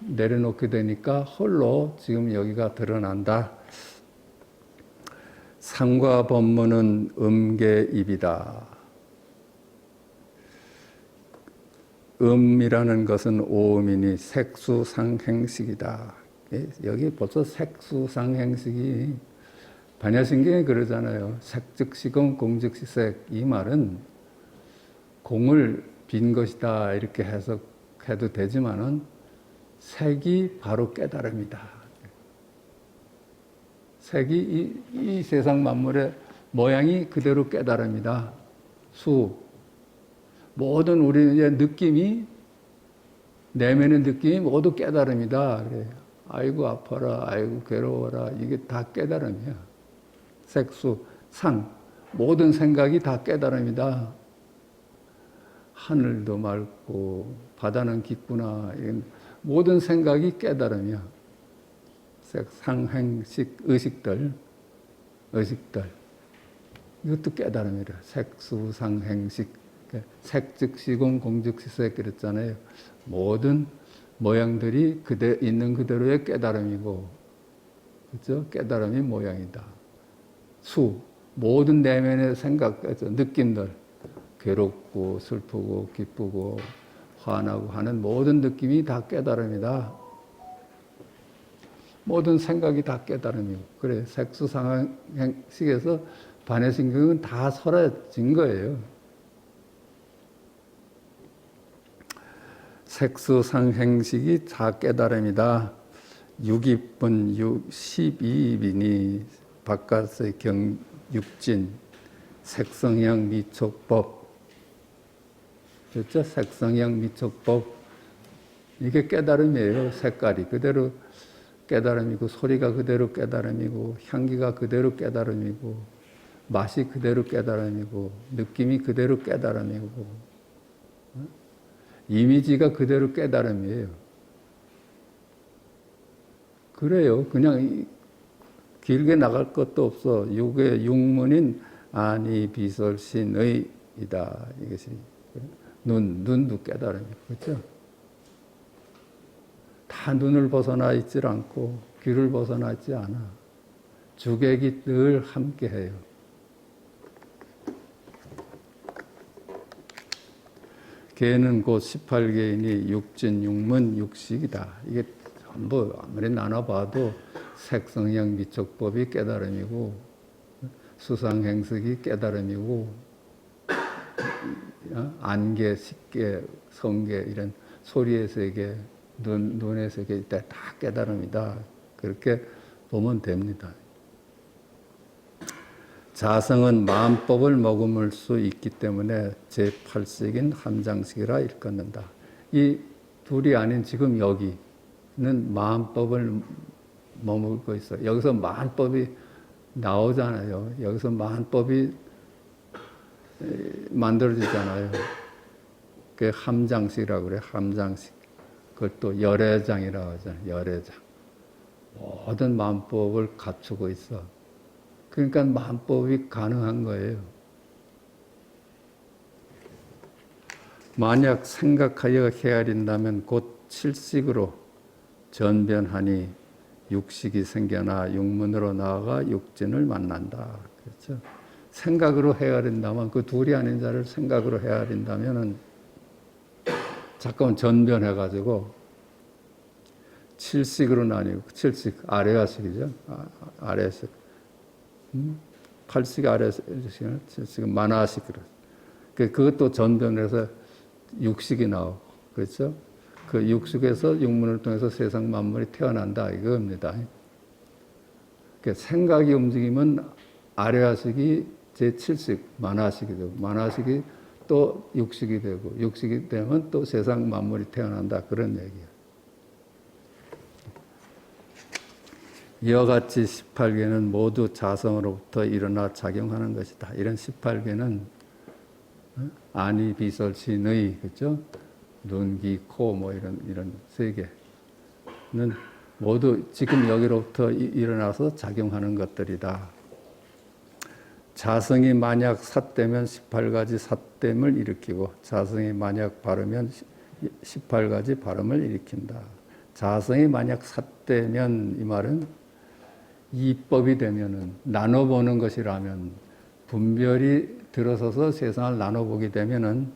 내려놓게 되니까 홀로 지금 여기가 드러난다. 상과 법문은 음계입이다. 음이라는 것은 오음이니 색수상행식이다. 여기 벌써 색수상행식이 반야신경에 그러잖아요. 색즉시공 공즉시색. 이 말은 공을 빈 것이다 이렇게 해석해도 되지만은 색이 바로 깨달음이다. 색이 이 세상 만물의 모양이 그대로 깨달음이다. 수 모든 우리의 느낌이 내면의 느낌이 모두 깨달음이다. 그래. 아이고 아파라, 아이고 괴로워라 이게 다 깨달음이야. 색수, 상 모든 생각이 다 깨달음이다. 하늘도 맑고 바다는 깊구나. 모든 생각이 깨달음이야. 상행식, 의식들 이것도 깨달음이라. 색수상행식 색즉시공 공즉시색 그랬잖아요. 모든 모양들이 있는 그대로의 깨달음이고, 그렇죠? 깨달음이 모양이다. 수 모든 내면의 생각, 느낌들 괴롭고 슬프고 기쁘고 화나고 하는 모든 느낌이 다 깨달음이다. 모든 생각이 다 깨달음이고, 그래 색수상행식에서 반야신경은 다 설해진 거예요. 색수상행식이 다 깨달음이다. 6입은 12입이니 바깥의 육진 색성향 미촉법, 그렇죠? 색성향 미촉법 이게 깨달음이에요. 색깔이 그대로 깨달음이고 소리가 그대로 깨달음이고 향기가 그대로 깨달음이고 맛이 그대로 깨달음이고 느낌이 그대로 깨달음이고 이미지가 그대로 깨달음이에요. 그래요. 그냥 길게 나갈 것도 없어. 육의 육문인 아니 비설신의이다. 이것이 눈도 깨달음이고, 그렇죠? 다 눈을 벗어나 있질 않고 귀를 벗어나 있지 않아. 주객이 늘 함께해요. 개는 곧 18개이니 육진육문 육식이다. 이게 전부 아무리 나눠봐도 색성향 미촉법이 깨달음이고 수상행식이 깨달음이고 안개, 식계, 성계 이런 소리의 세계, 눈의 세계 다 깨달음이다. 그렇게 보면 됩니다. 자성은 마음법을 머금을 수 있기 때문에 제8식인 함장식이라 일컫는다. 이 둘이 아닌 지금 여기는 마음법을 머물고 있어요. 여기서 마음법이 나오잖아요. 여기서 마음법이 만들어지잖아요. 그게 함장식이라고 그래요. 함장식. 그걸 또 열애장이라고 하잖아요. 열애장. 모든 마음법을 갖추고 있어. 그러니까 마음법이 가능한 거예요. 만약 생각하여 헤아린다면 곧 칠식으로 전변하니 육식이 생겨나 육문으로 나아가 육진을 만난다. 그렇죠? 생각으로 헤아린다면 그 둘이 아닌 자를 생각으로 헤아린다면은 잠깐 전변해가지고 칠식으로 나뉘고 칠식 아래아식이죠. 아래아식. 8식 아래식은 7식은 만화식으로. 그것도 전변해서 육식이 나오고, 그렇죠? 그 육식에서 육문을 통해서 세상 만물이 태어난다 이겁니다. 생각이 움직이면 아래아식이 제7식 만화식이 되고, 만화식이 또 육식이 되고, 육식이 되면 또 세상 만물이 태어난다 그런 얘기예요. 이와 같이 18개는 모두 자성으로부터 일어나 작용하는 것이다. 이런 18개는 아니, 비설, 신의, 그렇죠? 눈, 귀, 코, 뭐 이런 세 개는 모두 지금 여기로부터 일어나서 작용하는 것들이다. 자성이 만약 삿되면 18가지 삿됨을 일으키고 자성이 만약 바르면 18가지 바름을 일으킨다. 자성이 만약 삿되면 이 말은 이법이 되면은 나눠보는 것이라면 분별이 들어서서 세상을 나눠보게 되면은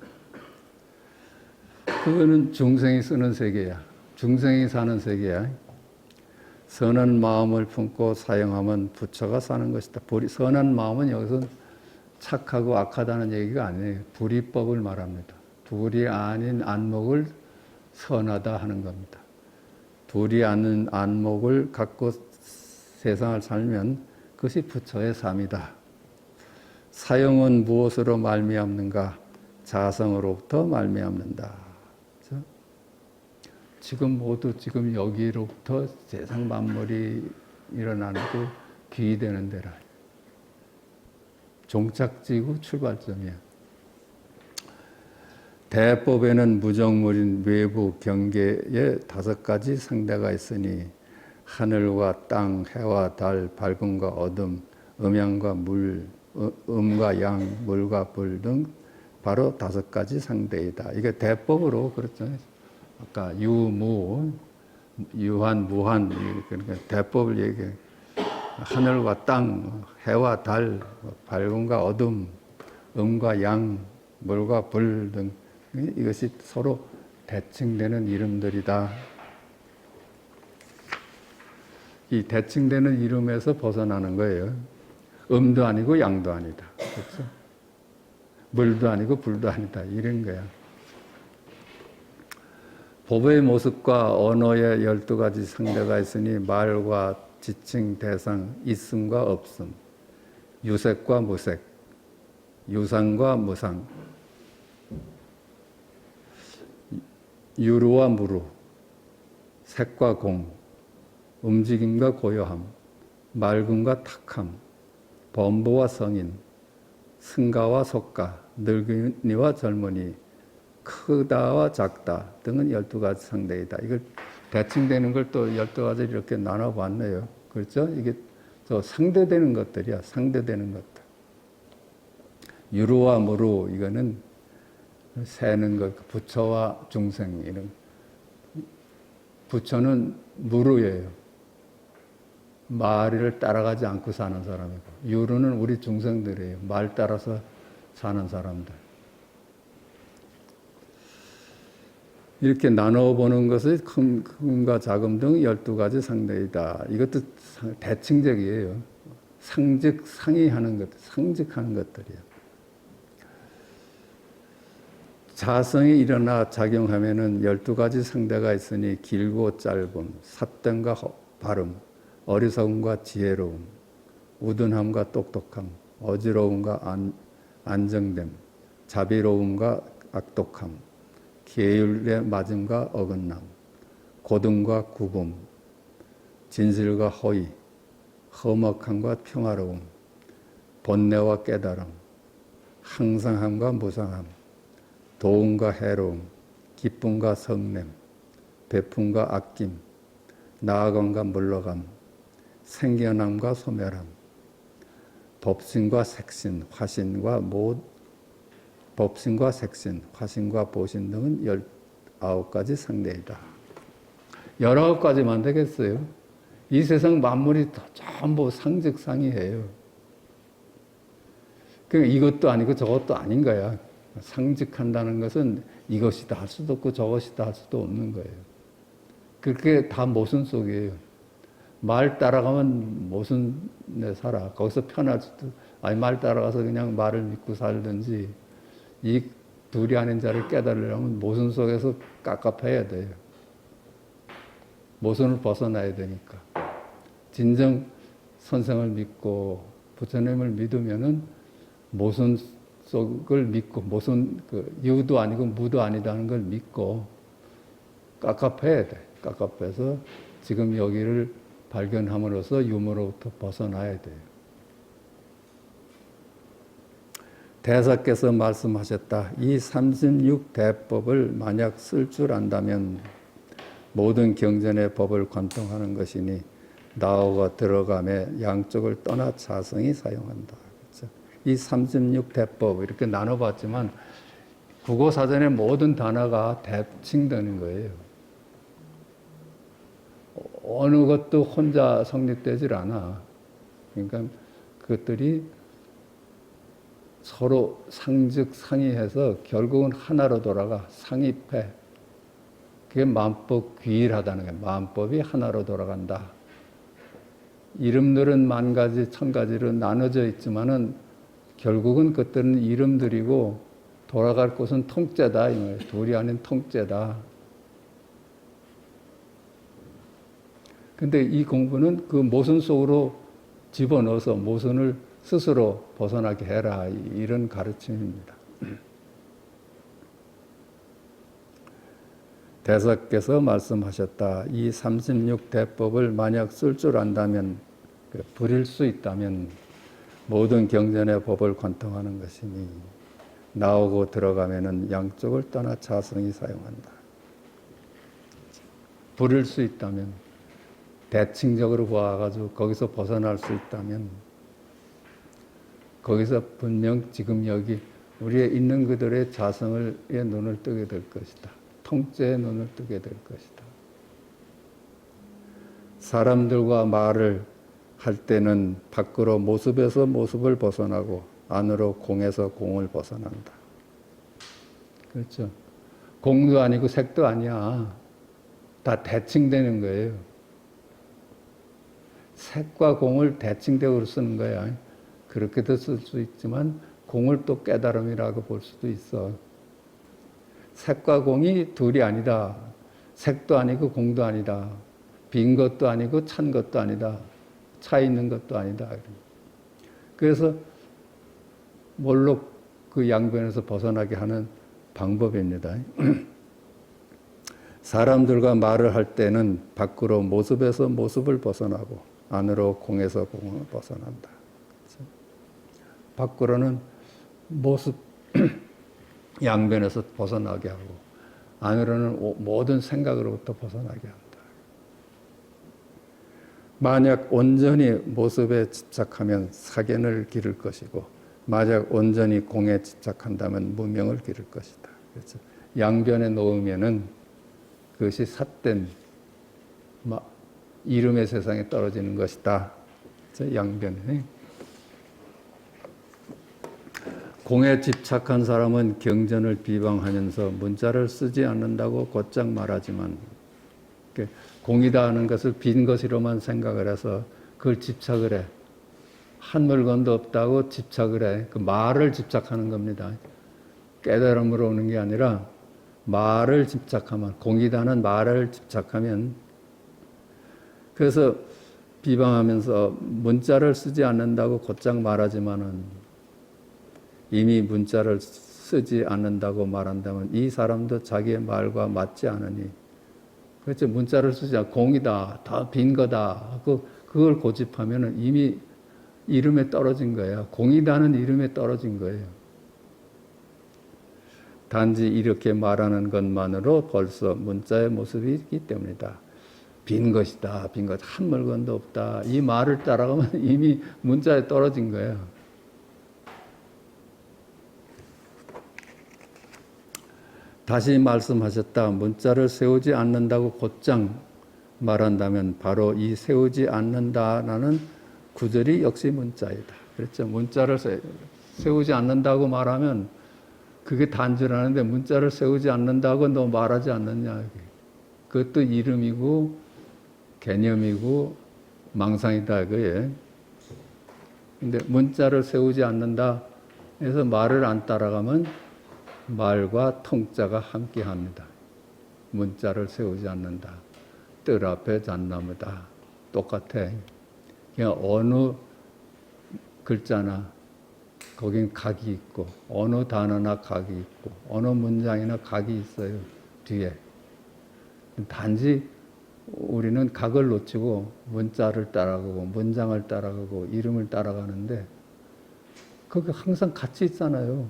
그거는 중생이 쓰는 세계야. 중생이 사는 세계야. 선한 마음을 품고 사용하면 부처가 사는 것이다. 선한 마음은 여기서 착하고 악하다는 얘기가 아니에요. 불이법을 말합니다. 불이 아닌 안목을 선하다 하는 겁니다. 불이 아닌 안목을 갖고 세상을 살면 그것이 부처의 삶이다. 사용은 무엇으로 말미암는가? 자성으로부터 말미암는다. 지금 모두 지금 여기로부터 세상 만물이 일어나는 그 귀되는 데라. 종착지고 출발점이야. 대법에는 무정물인 외부 경계에 5가지 상대가 있으니 하늘과 땅, 해와 달, 밝음과 어둠, 음양과 물, 음과 양, 물과 불 등 바로 5가지 상대이다. 이게 대법으로 그렇잖아요. 아까 유무, 유한, 무한, 그러니까 대법을 얘기해. 하늘과 땅, 해와 달, 밝음과 어둠, 음과 양, 물과 불 등 이것이 서로 대칭되는 이름들이다. 이 대칭되는 이름에서 벗어나는 거예요. 음도 아니고 양도 아니다. 그렇죠? 물도 아니고 불도 아니다. 이런 거야. 법의 모습과 언어의 12가지 상대가 있으니 말과 지칭, 대상, 있음과 없음, 유색과 무색, 유상과 무상, 유루와 무루, 색과 공, 움직임과 고요함, 맑음과 탁함, 범보와 성인, 승가와 속가, 늙은이와 젊은이, 크다와 작다 등은 12가지 상대이다. 이걸 대칭되는 걸 또 12가지를 이렇게 나눠봤네요. 그렇죠? 이게 저 상대되는 것들이야. 상대되는 것들. 유루와 무루, 이거는 세는 것, 부처와 중생, 이런. 부처는 무루예요. 말을 따라가지 않고 사는 사람이고, 유루는 우리 중생들이에요. 말 따라서 사는 사람들. 이렇게 나눠보는 것이 큰과 작음 등 12가지 상대이다. 이것도 대칭적이에요. 상즉, 상의하는 것, 상직하는 것들이에요. 자성이 일어나 작용하면은 12가지 상대가 있으니 길고 짧음, 삿됨과 발음, 어리석음과 지혜로움, 우둔함과 똑똑함, 어지러움과 안정됨, 자비로움과 악독함, 계율의 맞음과 어긋남, 고등과 구금, 진실과 허위, 험악함과 평화로움, 번뇌와 깨달음, 항상함과 무상함, 도움과 해로움, 기쁨과 성냄, 베품과 아낌, 나아감과 물러감, 생겨남과 소멸함, 법신과 색신, 화신과 법신과 색신, 화신과 보신 등은 19가지 상대이다. 19가지만 되겠어요? 이 세상 만물이 전부 상직상이에요. 그러니까 이것도 아니고 저것도 아닌 거야. 상직한다는 것은 이것이다 할 수도 없고 저것이다 할 수도 없는 거예요. 그렇게 다 모순 속이에요. 말 따라가면 모순에 살아. 거기서 편할 수도, 아니 말 따라가서 그냥 말을 믿고 살든지, 이 둘이 아닌 자를 깨달으려면 모순 속에서 깝깝해야 돼요. 모순을 벗어나야 되니까. 진정 선생을 믿고 부처님을 믿으면은 모순 속을 믿고, 모순, 유도 아니고 무도 아니다는 걸 믿고 깝깝해야 돼. 깝깝해서 지금 여기를 발견함으로써 유무로부터 벗어나야 돼요. 대사께서 말씀하셨다. 이 36대법을 만약 쓸 줄 안다면 모든 경전의 법을 관통하는 것이니 나오고 들어가며 양쪽을 떠나 자성이 사용한다. 그렇죠? 이 36대법 이렇게 나눠봤지만 국어사전의 모든 단어가 대칭되는 거예요. 어느 것도 혼자 성립되질 않아. 그러니까 그것들이 서로 상즉 상이해서 결국은 하나로 돌아가. 상입해. 그게 만법 귀일하다는 거예요. 만법이 하나로 돌아간다. 이름들은 만 가지, 천 가지로 나눠져 있지만은 결국은 그것들은 이름들이고 돌아갈 곳은 통째다. 이 말이에요. 둘이 아닌 통째다. 근데 이 공부는 그 모순 속으로 집어넣어서 모순을 스스로 벗어나게 해라. 이런 가르침입니다. 대사께서 말씀하셨다. 이 36대법을 만약 쓸 줄 안다면, 부릴 수 있다면 모든 경전의 법을 관통하는 것이니 나오고 들어가면은 양쪽을 떠나 자성이 사용한다. 부릴 수 있다면, 대칭적으로 보아가지고 거기서 벗어날 수 있다면 거기서 분명 지금 여기 우리의 있는 그들의 자성의 눈을 뜨게 될 것이다. 통째의 눈을 뜨게 될 것이다. 사람들과 말을 할 때는 밖으로 모습에서 모습을 벗어나고 안으로 공에서 공을 벗어난다. 그렇죠? 공도 아니고 색도 아니야. 다 대칭되는 거예요. 색과 공을 대칭되어 쓰는 거야. 그렇게도 쓸 수 있지만 공을 또 깨달음이라고 볼 수도 있어. 색과 공이 둘이 아니다. 색도 아니고 공도 아니다. 빈 것도 아니고 찬 것도 아니다. 차 있는 것도 아니다. 그래서 뭘로 그 양변에서 벗어나게 하는 방법입니다. 사람들과 말을 할 때는 밖으로 모습에서 모습을 벗어나고 안으로 공에서 공을 벗어난다. 밖으로는 모습 양변에서 벗어나게 하고 안으로는 모든 생각으로부터 벗어나게 한다. 만약 온전히 모습에 집착하면 사견을 기를 것이고 만약 온전히 공에 집착한다면 무명을 기를 것이다. 그래서 양변에 놓으면은 그것이 삿된 이름의 세상에 떨어지는 것이다. 양변에. 공에 집착한 사람은 경전을 비방하면서 문자를 쓰지 않는다고 곧장 말하지만 공이다 하는 것을 빈 것으로만 생각을 해서 그걸 집착을 해. 한 물건도 없다고 집착을 해. 그 말을 집착하는 겁니다. 깨달음으로 오는 게 아니라 말을 집착하면, 공이다는 말을 집착하면, 그래서 비방하면서 문자를 쓰지 않는다고 곧장 말하지만은 이미 문자를 쓰지 않는다고 말한다면 이 사람도 자기의 말과 맞지 않으니, 그렇죠. 문자를 쓰지 않고 공이다, 다 빈 거다. 그걸 고집하면 이미 이름에 떨어진 거예요. 공이다는 이름에 떨어진 거예요. 단지 이렇게 말하는 것만으로 벌써 문자의 모습이 있기 때문이다. 빈 것이다, 빈 것, 한 물건도 없다. 이 말을 따라가면 이미 문자에 떨어진 거예요. 다시 말씀하셨다. 문자를 세우지 않는다고 곧장 말한다면 바로 이 세우지 않는다라는 구절이 역시 문자이다. 그렇죠. 문자를 세우지 않는다고 말하면 그게 단절하는데 문자를 세우지 않는다고 너 말하지 않느냐. 그것도 이름이고 개념이고 망상이다. 그게. 근데 문자를 세우지 않는다 해서 말을 안 따라가면 말과 통자가 함께 합니다. 문자를 세우지 않는다. 뜰 앞에 잣나무다. 똑같아. 그냥 어느 글자나 거긴 각이 있고 어느 단어나 각이 있고 어느 문장이나 각이 있어요. 뒤에. 단지 우리는 각을 놓치고 문자를 따라가고 문장을 따라가고 이름을 따라가는데 그게 항상 같이 있잖아요.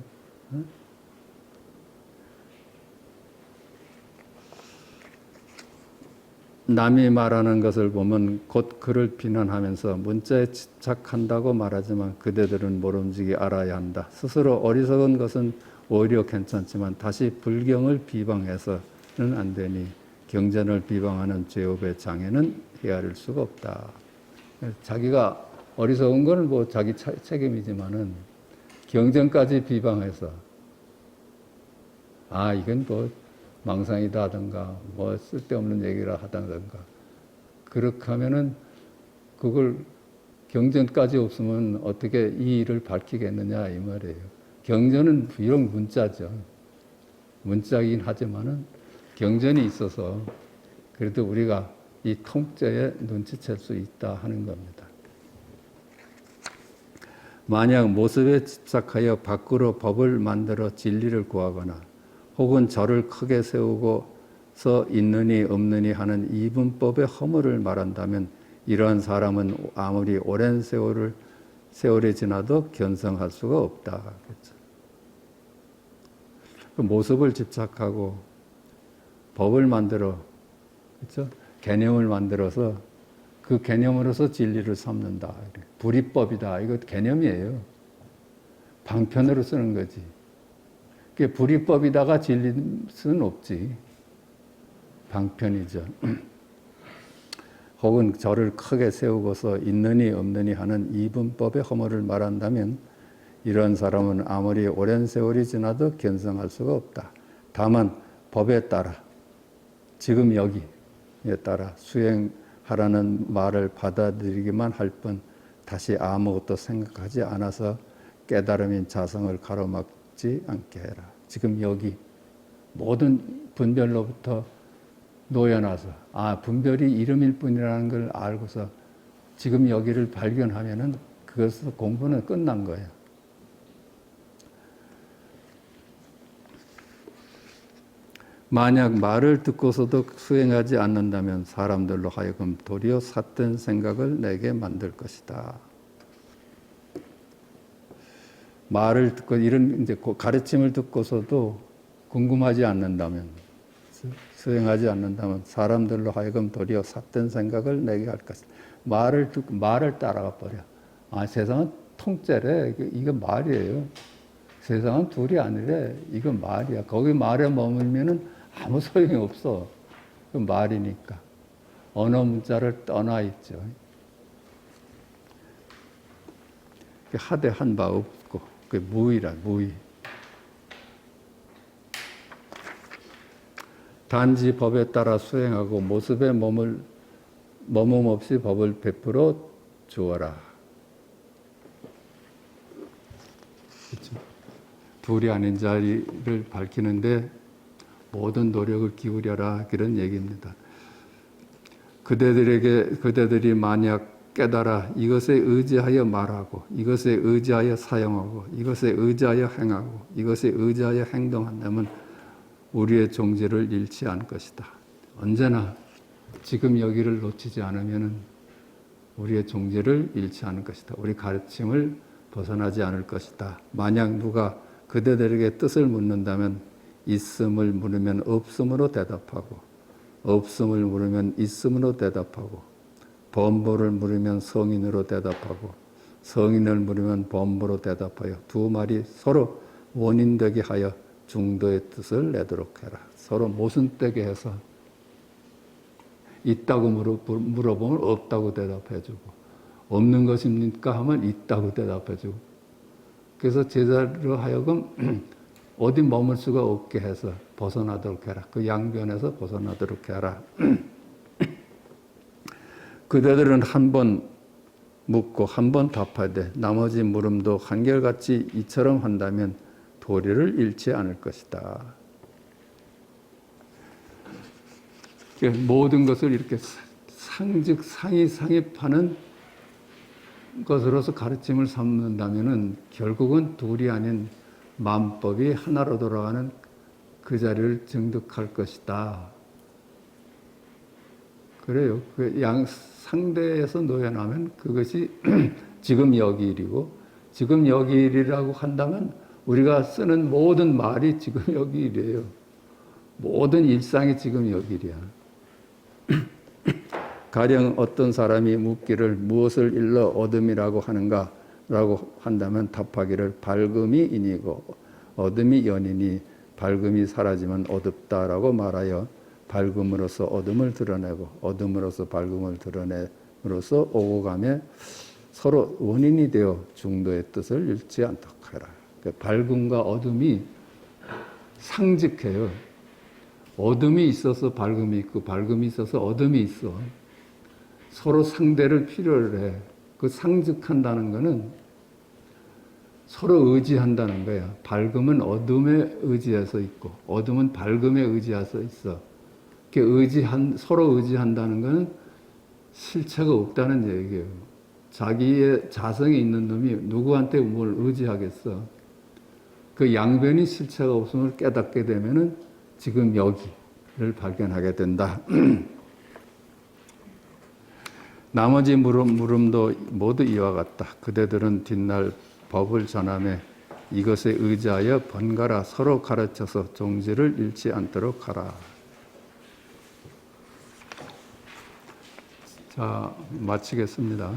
남이 말하는 것을 보면 곧 그를 비난하면서 문자에 집착한다고 말하지만 그대들은 모름지기 알아야 한다. 스스로 어리석은 것은 오히려 괜찮지만 다시 불경을 비방해서는 안 되니 경전을 비방하는 죄업의 장애는 헤아릴 수가 없다. 자기가 어리석은 건 뭐 자기 책임이지만은 경전까지 비방해서 이건 뭐 망상이다 하든가 뭐 쓸데없는 얘기를 하다든가 그렇게 하면은 그걸 경전까지 없으면 어떻게 이 일을 밝히겠느냐 이 말이에요. 경전은 비록 문자죠. 문자이긴 하지만은 경전이 있어서 그래도 우리가 이 통째에 눈치챌 수 있다 하는 겁니다. 만약 모습에 집착하여 밖으로 법을 만들어 진리를 구하거나 혹은 저를 크게 세우고서 있느니 없느니 하는 이분법의 허물을 말한다면 이러한 사람은 아무리 오랜 세월이 지나도 견성할 수가 없다. 그렇죠? 그 모습을 집착하고 법을 만들어, 그렇죠? 개념을 만들어서 그 개념으로서 진리를 삼는다. 불이법이다. 이거 개념이에요. 방편으로 쓰는 거지. 그게 불이법이다가 진릴 수는 없지. 방편이죠. 혹은 저를 크게 세우고서 있느니 없느니 하는 이분법의 허물을 말한다면 이런 사람은 아무리 오랜 세월이 지나도 견성할 수가 없다. 다만 법에 따라 지금 여기에 따라 수행하라는 말을 받아들이기만 할 뿐 다시 아무것도 생각하지 않아서 깨달음인 자성을 가로막지 않게 해라. 지금 여기 모든 분별로부터 놓여나서 분별이 이름일 뿐이라는 걸 알고서 지금 여기를 발견하면은 그것에서 공부는 끝난 거예요. 만약 말을 듣고서도 수행하지 않는다면 사람들로 하여금 도리어 삿된 생각을 내게 만들 것이다. 말을 듣고 이런 이제 가르침을 듣고서도 궁금하지 않는다면, 수행하지 않는다면 사람들로 하여금 도리어 삿된 생각을 내게 할 것이다. 말을 듣고 말을 따라가 버려. 세상은 통째래. 이거 말이에요. 세상은 둘이 아니래. 이거 말이야. 거기 말에 머물면은 아무 소용이 없어. 그 말이니까. 언어 문자를 떠나 있죠. 하되 한 바 없고, 그 무의라, 무의. 단지 법에 따라 수행하고 모습에 머물 머문 없이 법을 베풀어 주어라. 그렇죠? 둘이 아닌 자리를 밝히는데 모든 노력을 기울여라. 그런 얘기입니다. 그대들이 만약 깨달아 이것에 의지하여 말하고 이것에 의지하여 사용하고 이것에 의지하여 행하고 이것에 의지하여 행동한다면 우리의 종지를 잃지 않을 것이다. 언제나 지금 여기를 놓치지 않으면 우리의 종지를 잃지 않을 것이다. 우리 가르침을 벗어나지 않을 것이다. 만약 누가 그대들에게 뜻을 묻는다면 있음을 물으면 없음으로 대답하고 없음을 물으면 있음으로 대답하고 범보를 물으면 성인으로 대답하고 성인을 물으면 범보로 대답하여 두 말이 서로 원인되게 하여 중도의 뜻을 내도록 해라. 서로 모순되게 해서 있다고 물어보면 없다고 대답해주고 없는 것입니까 하면 있다고 대답해주고 그래서 제자로 하여금 어디 머물 수가 없게 해서 벗어나도록 해라. 그 양변에서 벗어나도록 해라. 그대들은 한 번 묻고 한 번 답하되 나머지 물음도 한결같이 이처럼 한다면 도리를 잃지 않을 것이다. 모든 것을 이렇게 상입하는 것으로서 가르침을 삼는다면은 결국은 둘이 아닌 만법이 하나로 돌아가는 그 자리를 증득할 것이다. 그래요. 그 상대에서 놓여나면 그것이 지금 여기 일이고 지금 여기 일이라고 한다면 우리가 쓰는 모든 말이 지금 여기 일이에요. 모든 일상이 지금 여기 일이야. 가령 어떤 사람이 묻기를 무엇을 일러 어둠이라고 하는가 라고 한다면 답하기를 밝음이 인이고 어둠이 연이니 밝음이 사라지면 어둡다라고 말하여 밝음으로써 어둠을 드러내고 어둠으로써 밝음을 드러냄으로써 오고 가며 서로 원인이 되어 중도의 뜻을 잃지 않도록 하라. 밝음과 어둠이 상직해요. 어둠이 있어서 밝음이 있고 밝음이 있어서 어둠이 있어. 서로 상대를 필요로 해. 그 상직한다는 것은 서로 의지한다는 거야. 밝음은 어둠에 의지해서 있고 어둠은 밝음에 의지해서 있어. 서로 의지한다는 것은 실체가 없다는 얘기예요. 자기의 자성이 있는 놈이 누구한테 뭘 의지하겠어. 그 양변이 실체가 없음을 깨닫게 되면은 지금 여기를 발견하게 된다. 나머지 물음도 모두 이와 같다. 그대들은 뒷날 법을 전하며 이것에 의지하여 번갈아 서로 가르쳐서 종지를 잃지 않도록 하라. 자, 마치겠습니다.